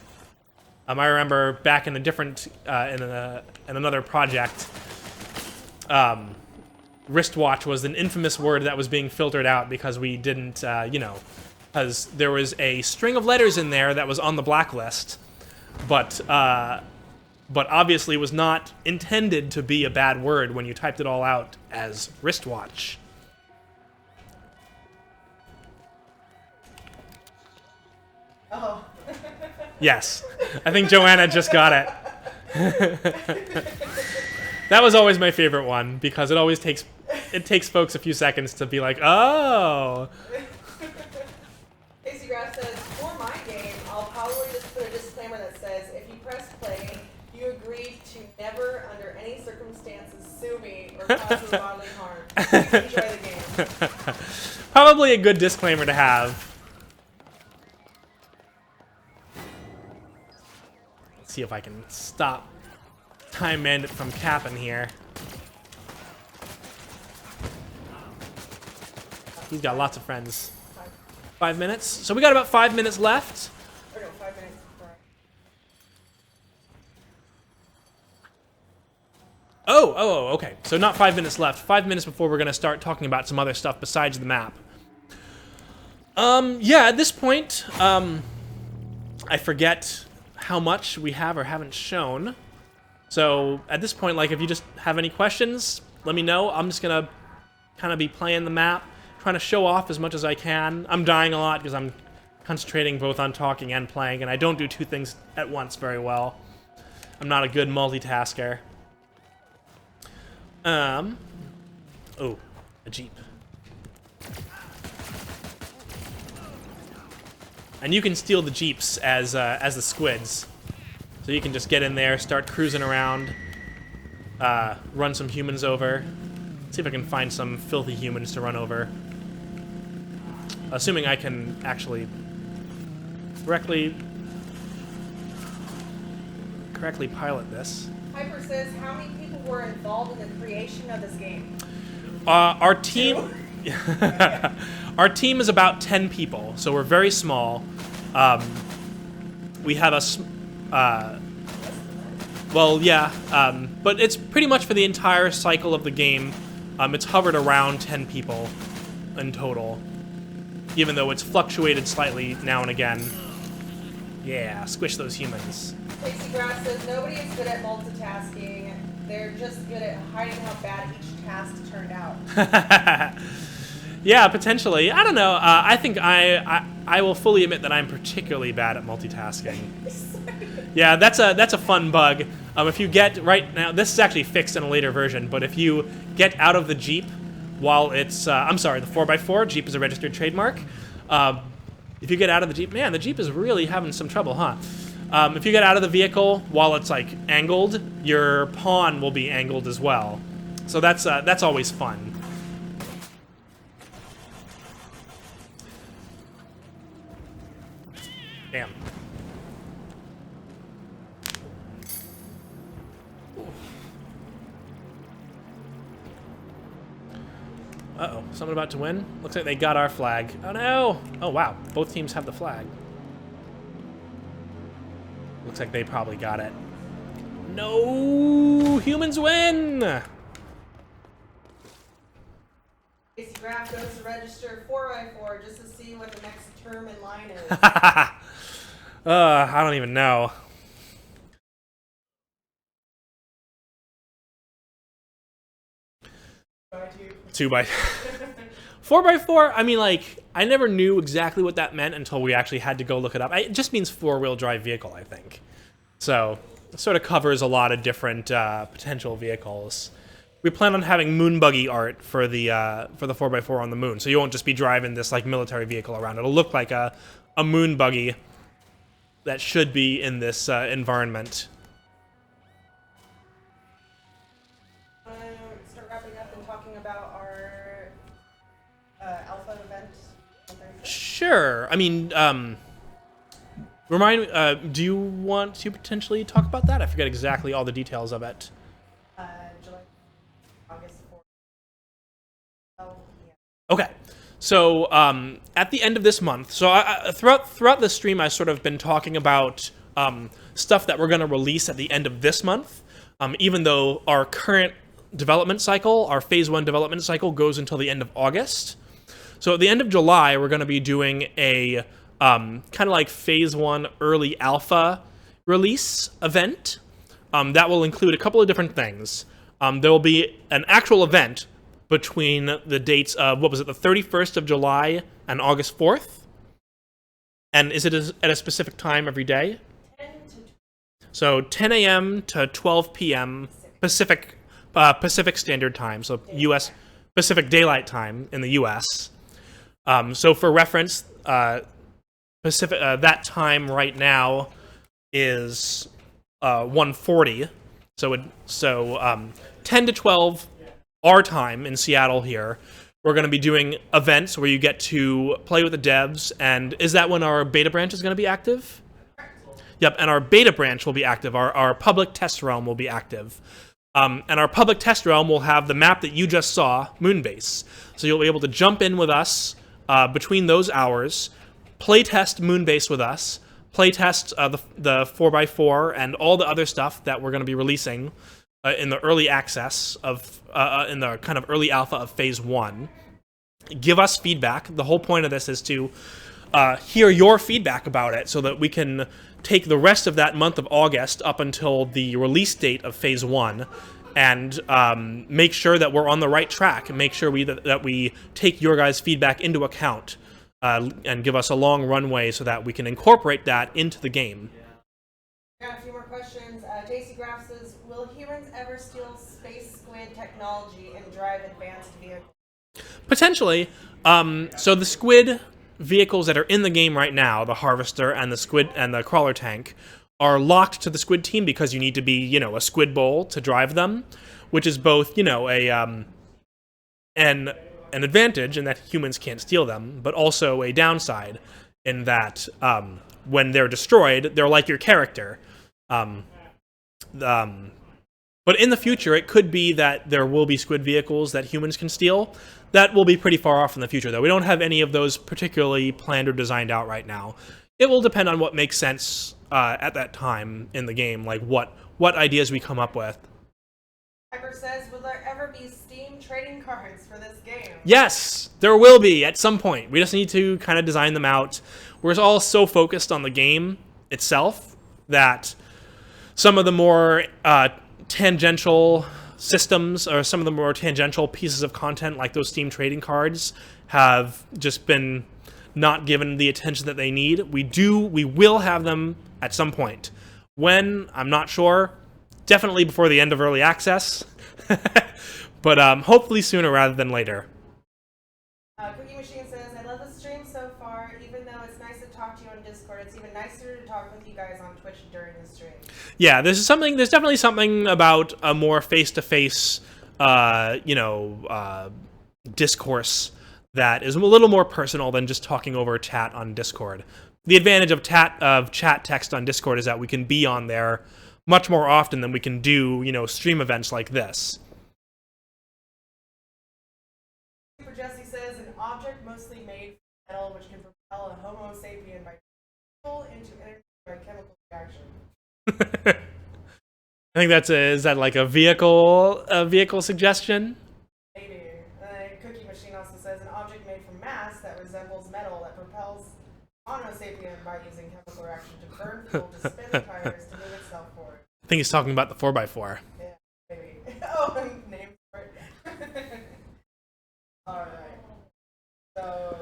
I remember back in a different in another project, wristwatch was an infamous word that was being filtered out because we didn't, because there was a string of letters in there that was on the blacklist, but obviously was not intended to be a bad word when you typed it all out as wristwatch. Oh. Yes, I think Joanna just got it. That was always my favorite one because it takes folks a few seconds to be like, oh. Casey Graff says, for my game, I'll probably just put a disclaimer that says, if you press play, you agree to never, under any circumstances, sue me or cause me bodily harm. Please enjoy the game. Probably a good disclaimer to have. Let's see if I can stop Time Bandit from capping here. He's got lots of friends. 5 minutes? So we got about 5 minutes left. Or no, 5 minutes before. Oh, okay. So not 5 minutes left. 5 minutes before we're going to start talking about some other stuff besides the map. Yeah, at this point, I forget how much we have or haven't shown. So at this point, like, if you just have any questions, let me know. I'm just going to kind of be playing the map, trying to show off as much as I can. I'm dying a lot because I'm concentrating both on talking and playing, and I don't do two things at once very well. I'm not a good multitasker. Oh, a Jeep. And you can steal the Jeeps as the squids. So you can just get in there, start cruising around, run some humans over. See if I can find some filthy humans to run over. Assuming I can actually correctly pilot this. Piper says, how many people were involved in the creation of this game? Our team... Our team is about 10 people, so we're very small. We have but it's pretty much for the entire cycle of the game. It's hovered around 10 people in total, even though it's fluctuated slightly now and again. Yeah, squish those humans. Casey Graff says, nobody is good at multitasking. They're just good at hiding how bad each task turned out. Yeah, potentially. I don't know. I think I will fully admit that I'm particularly bad at multitasking. Yeah, that's a fun bug. If you get right now, this is actually fixed in a later version, but if you get out of the Jeep while it's, I'm sorry, the 4x4, Jeep is a registered trademark. If you get out of the Jeep, man, the Jeep is really having some trouble, huh? If you get out of the vehicle while it's like angled, your pawn will be angled as well. So that's always fun. Damn. Uh-oh, someone about to win? Looks like they got our flag. Oh no! Oh wow, both teams have the flag. Looks like they probably got it. No! Humans win! Casey Graff goes to register 4x4 just to see what the next term in line is. I don't even know. Two by 4x4. I mean, like, I never knew exactly what that meant until we actually had to go look it up. It just means four-wheel drive vehicle, I think. So it sort of covers a lot of different potential vehicles. We plan on having moon buggy art for the 4x4 on the moon, so you won't just be driving this like military vehicle around. It'll look like a moon buggy that should be in this environment. Start wrapping up and talking about our alpha event on Thursday. Sure. I mean, remind me, do you want to potentially talk about that? I forget exactly all the details of it. July, August 4th. Oh, yeah. Okay. So at the end of this month, so throughout the stream, I've sort of been talking about stuff that we're going to release at the end of this month, even though our current development cycle, our Phase 1 development cycle, goes until the end of August. So at the end of July, we're going to be doing a kind of like Phase 1 early alpha release event. That will include a couple of different things. There will be an actual event between the dates of, what was it, the 31st of July and August 4th? And is it at a specific time every day? 10 to 12. So 10 a.m. to 12 p.m. Pacific Standard Time, so U.S. Pacific Daylight Time in the U.S. So for reference, that time right now is 1:40. So 10 to 12 our time in Seattle here. We're going to be doing events where you get to play with the devs, and is that when our beta branch is going to be active? Yep, and our beta branch will be active. Our public test realm will be active. And our public test realm will have the map that you just saw, Moonbase. So you'll be able to jump in with us between those hours, playtest Moonbase with us, playtest the 4x4 and all the other stuff that we're going to be releasing in the early access of, in the kind of early alpha of Phase 1. Give us feedback. The whole point of this is to hear your feedback about it so that we can take the rest of that month of August up until the release date of Phase 1 and make sure that we're on the right track and make sure that we take your guys' feedback into account and give us a long runway so that we can incorporate that into the game. Got a few more questions. JC Graff says, will humans ever steal space squid technology and drive advanced vehicles? Potentially. So the squid vehicles that are in the game right now, the harvester and the squid and the crawler tank, are locked to the squid team because you need to be, a squid bowl to drive them, which is both, an advantage in that humans can't steal them, but also a downside in that when they're destroyed, they're like your character. But in the future, it could be that there will be squid vehicles that humans can steal. That will be pretty far off in the future, though. We don't have any of those particularly planned or designed out right now. It will depend on what makes sense at that time in the game, like what ideas we come up with. Piper says, will there ever be Steam trading cards for this game? Yes, there will be at some point. We just need to kind of design them out. We're all so focused on the game itself that some of the more tangential systems or some of the more tangential pieces of content like those Steam trading cards have just been not given the attention that they need. We will have them at some point. When, I'm not sure. Definitely before the end of early access. But hopefully sooner rather than later. Cookie Machine says, I love the stream so far. Even though it's nice to talk to you on Discord, it's even nicer to talk with you guys on Twitch during the stream. Yeah, there's definitely something about a more face-to-face, discourse that is a little more personal than just talking over chat on Discord. The advantage of chat text on Discord is that we can be on there much more often than we can do, stream events like this. Super Jesse says, an object mostly made from metal which can propel a Homo sapien by into energy by chemical reaction. I think is that like a vehicle suggestion? Maybe. Cookie Machine also says, an object made from mass that resembles metal that propels Homo sapien by using chemical reaction to burn fuel to spin the tires to move itself forward. I think he's talking about the 4x4. Yeah, maybe. Oh, name for it. Alright. So...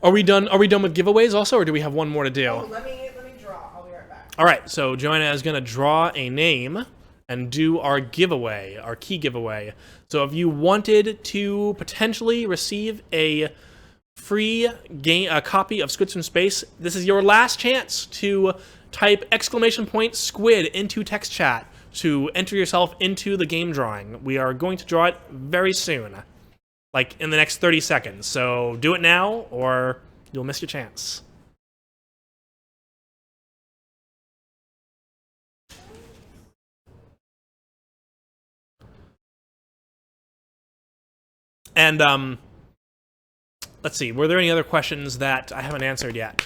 Are we done with giveaways also, or do we have one more to do? Oh, let me draw. I'll be right back. Alright, so Joanna is going to draw a name and do our giveaway, our key giveaway. So if you wanted to potentially receive a free copy of Squids from Space, this is your last chance to type !squid into text chat to enter yourself into the game drawing. We are going to draw it very soon, like in the next 30 seconds. So do it now or you'll miss your chance. And let's see, were there any other questions that I haven't answered yet?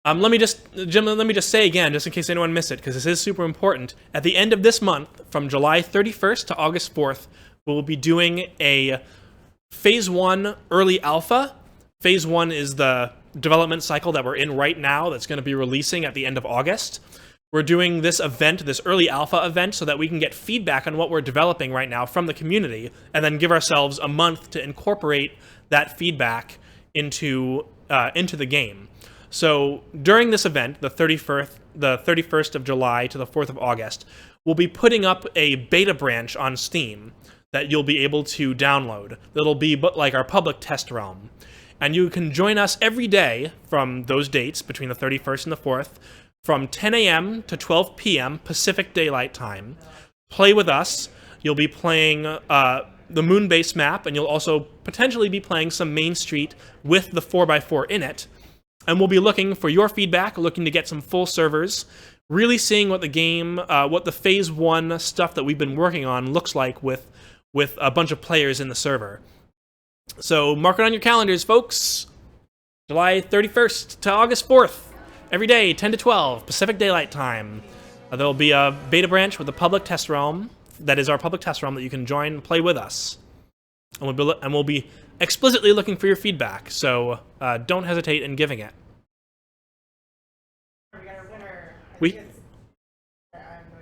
Let me just say again, just in case anyone missed it, because this is super important. At the end of this month, from July 31st to August 4th, we'll be doing a Phase 1 early alpha. Phase 1 is the development cycle that we're in right now that's going to be releasing at the end of August. We're doing this event, this early alpha event, so that we can get feedback on what we're developing right now from the community, and then give ourselves a month to incorporate that feedback into the game. So during this event, the 31st of July to the 4th of August, we'll be putting up a beta branch on Steam that you'll be able to download. That'll be like our public test realm. And you can join us every day from those dates, between the 31st and the 4th, from 10 a.m. to 12 p.m. Pacific Daylight Time. Play with us. You'll be playing the Moonbase map, and you'll also potentially be playing some Main Street with the 4x4 in it. And we'll be looking for your feedback, looking to get some full servers, really seeing what the game, what the Phase 1 stuff that we've been working on looks like with a bunch of players in the server. So mark it on your calendars, folks. July 31st to August 4th. Every day, 10 to 12, Pacific Daylight Time. There'll be a beta branch with a public test realm. That is our public test realm that you can join and play with us. And we'll be explicitly looking for your feedback, so don't hesitate in giving it. We got a winner. We... I have no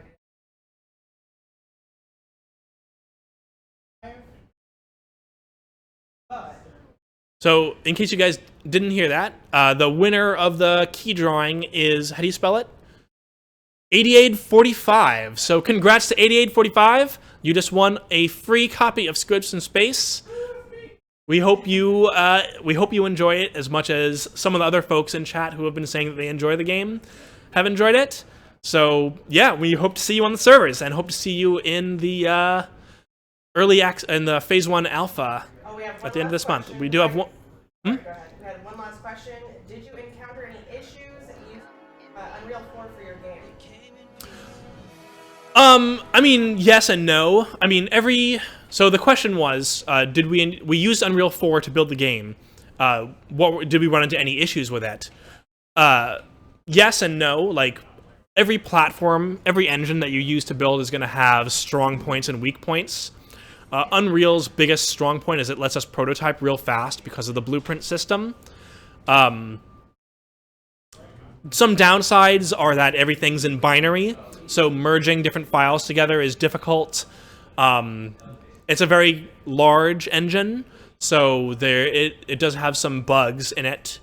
idea. But... So, in case you guys didn't hear that, the winner of the key drawing is, how do you spell it? 8845. So, congrats to 8845. You just won a free copy of Squids from Space. We hope you enjoy it as much as some of the other folks in chat who have been saying that they enjoy the game have enjoyed it. So, yeah, we hope to see you on the servers and hope to see you in the in the Phase 1 Alpha. At the end of this month. We do have one... Go ahead. We had one last question. Did you encounter any issues using Unreal 4 for your game? I mean, yes and no. I mean, so the question was, did we used Unreal 4 to build the game? Did we run into any issues with it? Yes and no. Like, every platform, every engine that you use to build is going to have strong points and weak points. Unreal's biggest strong point is it lets us prototype real fast because of the blueprint system. Some downsides are that everything's in binary, so merging different files together is difficult. It's a very large engine, so it does have some bugs in it.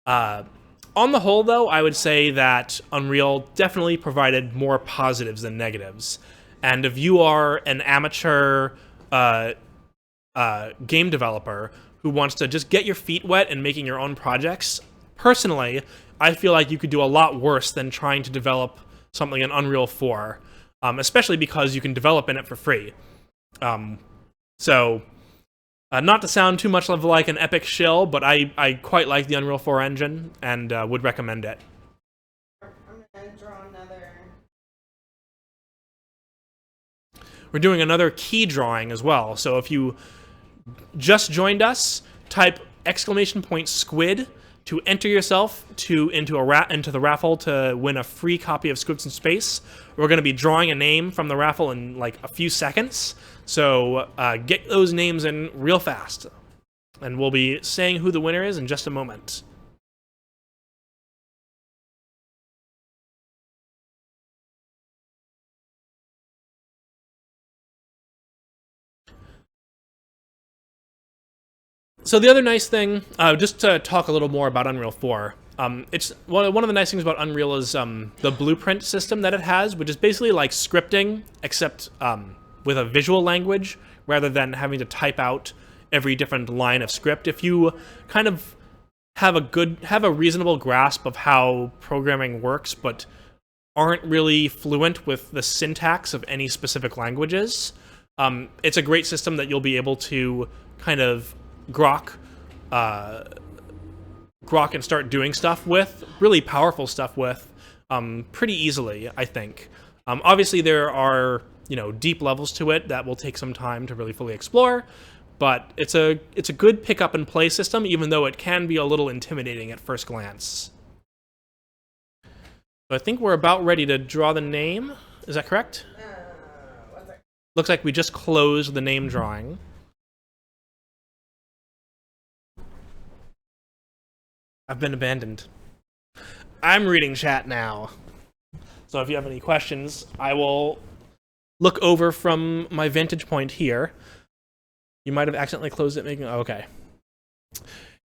On the whole, though, I would say that Unreal definitely provided more positives than negatives. And if you are an amateur game developer who wants to just get your feet wet and making your own projects, personally, I feel like you could do a lot worse than trying to develop something in Unreal 4, especially because you can develop in it for free. So, not to sound too much like an epic shill, but I quite like the Unreal 4 engine and would recommend it. I'm gonna draw another. We're doing another key drawing as well. So if you just joined us, type !squid to enter yourself into the raffle to win a free copy of Squibs in Space. We're going to be drawing a name from the raffle in like a few seconds, so get those names in real fast. And we'll be saying who the winner is in just a moment. So the other nice thing, just to talk a little more about Unreal 4, it's one of the nice things about Unreal is the blueprint system that it has, which is basically like scripting, except with a visual language, rather than having to type out every different line of script. If you kind of have a reasonable grasp of how programming works, but aren't really fluent with the syntax of any specific languages, it's a great system that you'll be able to kind of grok and start doing stuff with, really powerful stuff with, pretty easily, I think. Obviously, there are, deep levels to it that will take some time to really fully explore, but it's a good pick up and play system, even though it can be a little intimidating at first glance. So I think we're about ready to draw the name. Is that correct? What's that? Looks like we just closed the name drawing. I've been abandoned. I'm reading chat now. So if you have any questions, I will look over from my vantage point here. You might have accidentally closed it making... Oh, okay.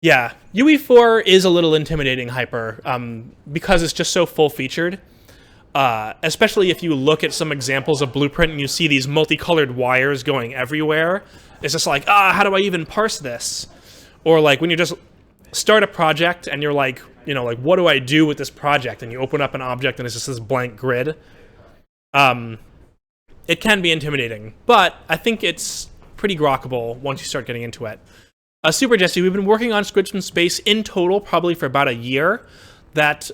Yeah, UE4 is a little intimidating, Hyper, because it's just so full-featured. Especially if you look at some examples of Blueprint and you see these multicolored wires going everywhere. It's just like, how do I even parse this? Or like when you just start a project and you're like, what do I do with this project? And you open up an object and it's just this blank grid. It can be intimidating, but I think it's pretty grokkable once you start getting into it. Super Jesse, we've been working on Squibs in Space in total probably for about a year. That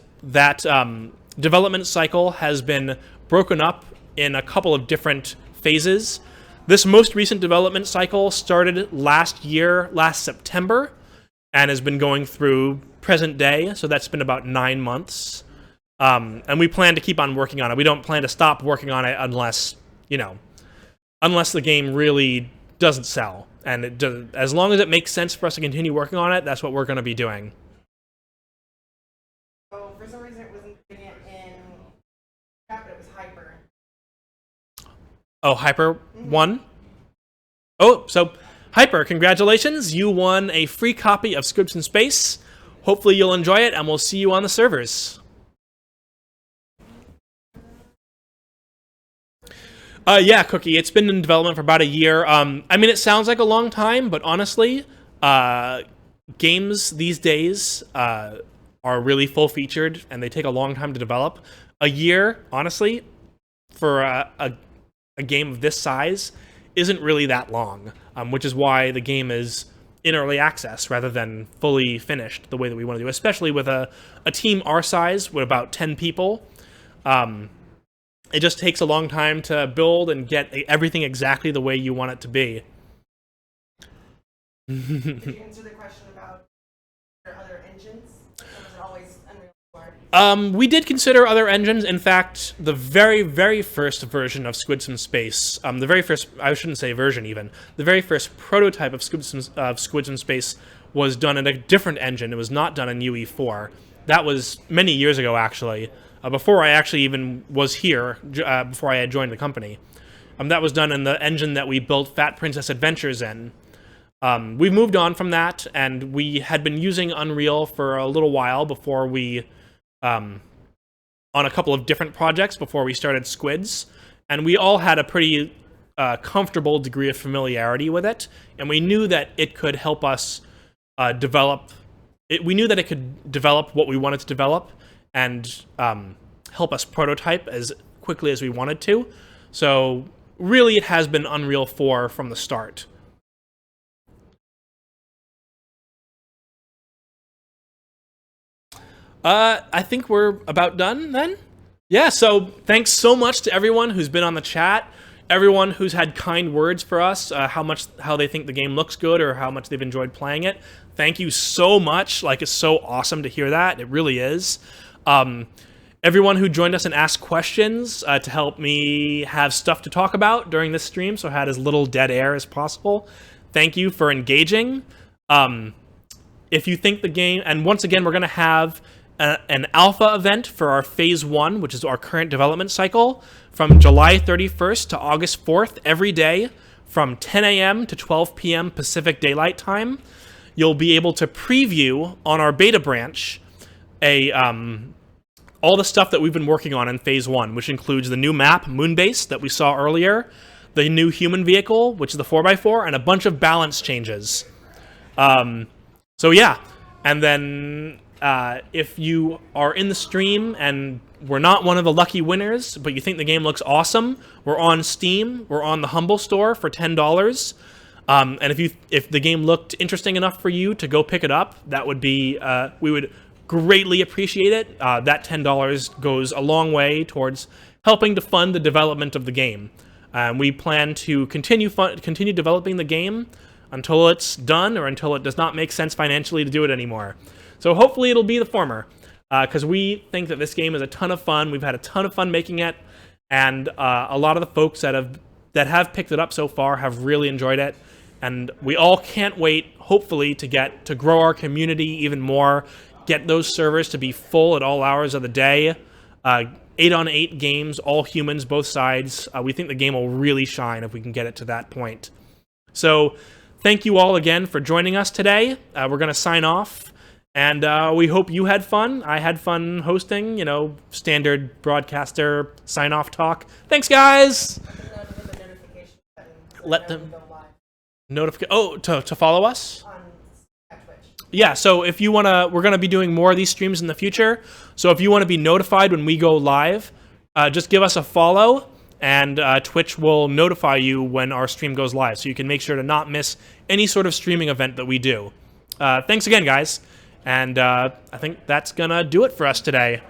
development cycle has been broken up in a couple of different phases. This most recent development cycle started last September, and has been going through present day, so that's been about 9 months. And we plan to keep on working on it. We don't plan to stop working on it unless the game really doesn't sell. And as long as it makes sense for us to continue working on it, that's what we're going to be doing. Oh, for some reason it wasn't putting it in chat, but it was Hyper. Oh, Hyper won? Oh, so Hyper, congratulations. You won a free copy of Squibs in Space. Hopefully you'll enjoy it, and we'll see you on the servers. Yeah, Cookie, it's been in development for about a year. I mean, it sounds like a long time, but honestly, games these days are really full-featured, and they take a long time to develop. A year, honestly, for a game of this size isn't really that long, which is why the game is in early access rather than fully finished the way that we want to do, especially with a team our size with about 10 people. It just takes a long time to build and get everything exactly the way you want it to be. Did you answer the question about other engines? Or was it always Unreal 4? We did consider other engines. In fact, the very, very first version of Squibs in Space, the very first, I shouldn't say version even, the very first prototype of Squibs in Space was done in a different engine. It was not done in UE4. That was many years ago, actually. Before I actually even was here, before I had joined the company. That was done in the engine that we built Fat Princess Adventures in. We've moved on from that, and we had been using Unreal for a little while before we, on a couple of different projects before we started Squids, and we all had a pretty comfortable degree of familiarity with it, and we knew that it could help us develop. We knew that it could develop what we wanted to develop, and help us prototype as quickly as we wanted to. So really, it has been Unreal 4 from the start. I think we're about done then. Yeah, so thanks so much to everyone who's been on the chat, everyone who's had kind words for us, how they think the game looks good or how much they've enjoyed playing it. Thank you so much. Like, it's so awesome to hear that. It really is. Everyone who joined us and asked questions to help me have stuff to talk about during this stream, so I had as little dead air as possible. Thank you for engaging. If you think the game, and once again, we're going to have an alpha event for our phase 1, which is our current development cycle, from July 31st to August 4th every day from 10 a.m. to 12 p.m. Pacific Daylight Time. You'll be able to preview on our beta branch all the stuff that we've been working on in phase 1, which includes the new map, Moonbase, that we saw earlier, the new human vehicle, which is the 4x4, and a bunch of balance changes. So yeah, and then if you are in the stream and we're not one of the lucky winners, but you think the game looks awesome, we're on Steam, we're on the Humble Store for $10. And if the game looked interesting enough for you to go pick it up, that would be we would greatly appreciate it. That $10 goes a long way towards helping to fund the development of the game. We plan to continue developing the game until it's done or until it does not make sense financially to do it anymore. So hopefully it'll be the former, because we think that this game is a ton of fun. We've had a ton of fun making it, and a lot of the folks that have picked it up so far have really enjoyed it. And we all can't wait, hopefully, to grow our community even more, get those servers to be full at all hours of the day. 8-on-8 games, all humans, both sides. We think the game will really shine if we can get it to that point. So thank you all again for joining us today. We're going to sign off, and we hope you had fun. I had fun hosting, standard broadcaster sign-off talk. Thanks, guys! Let them to follow us? Yeah, so if you want to, we're going to be doing more of these streams in the future. So if you want to be notified when we go live, just give us a follow, and Twitch will notify you when our stream goes live. So you can make sure to not miss any sort of streaming event that we do. Thanks again, guys. And I think that's going to do it for us today.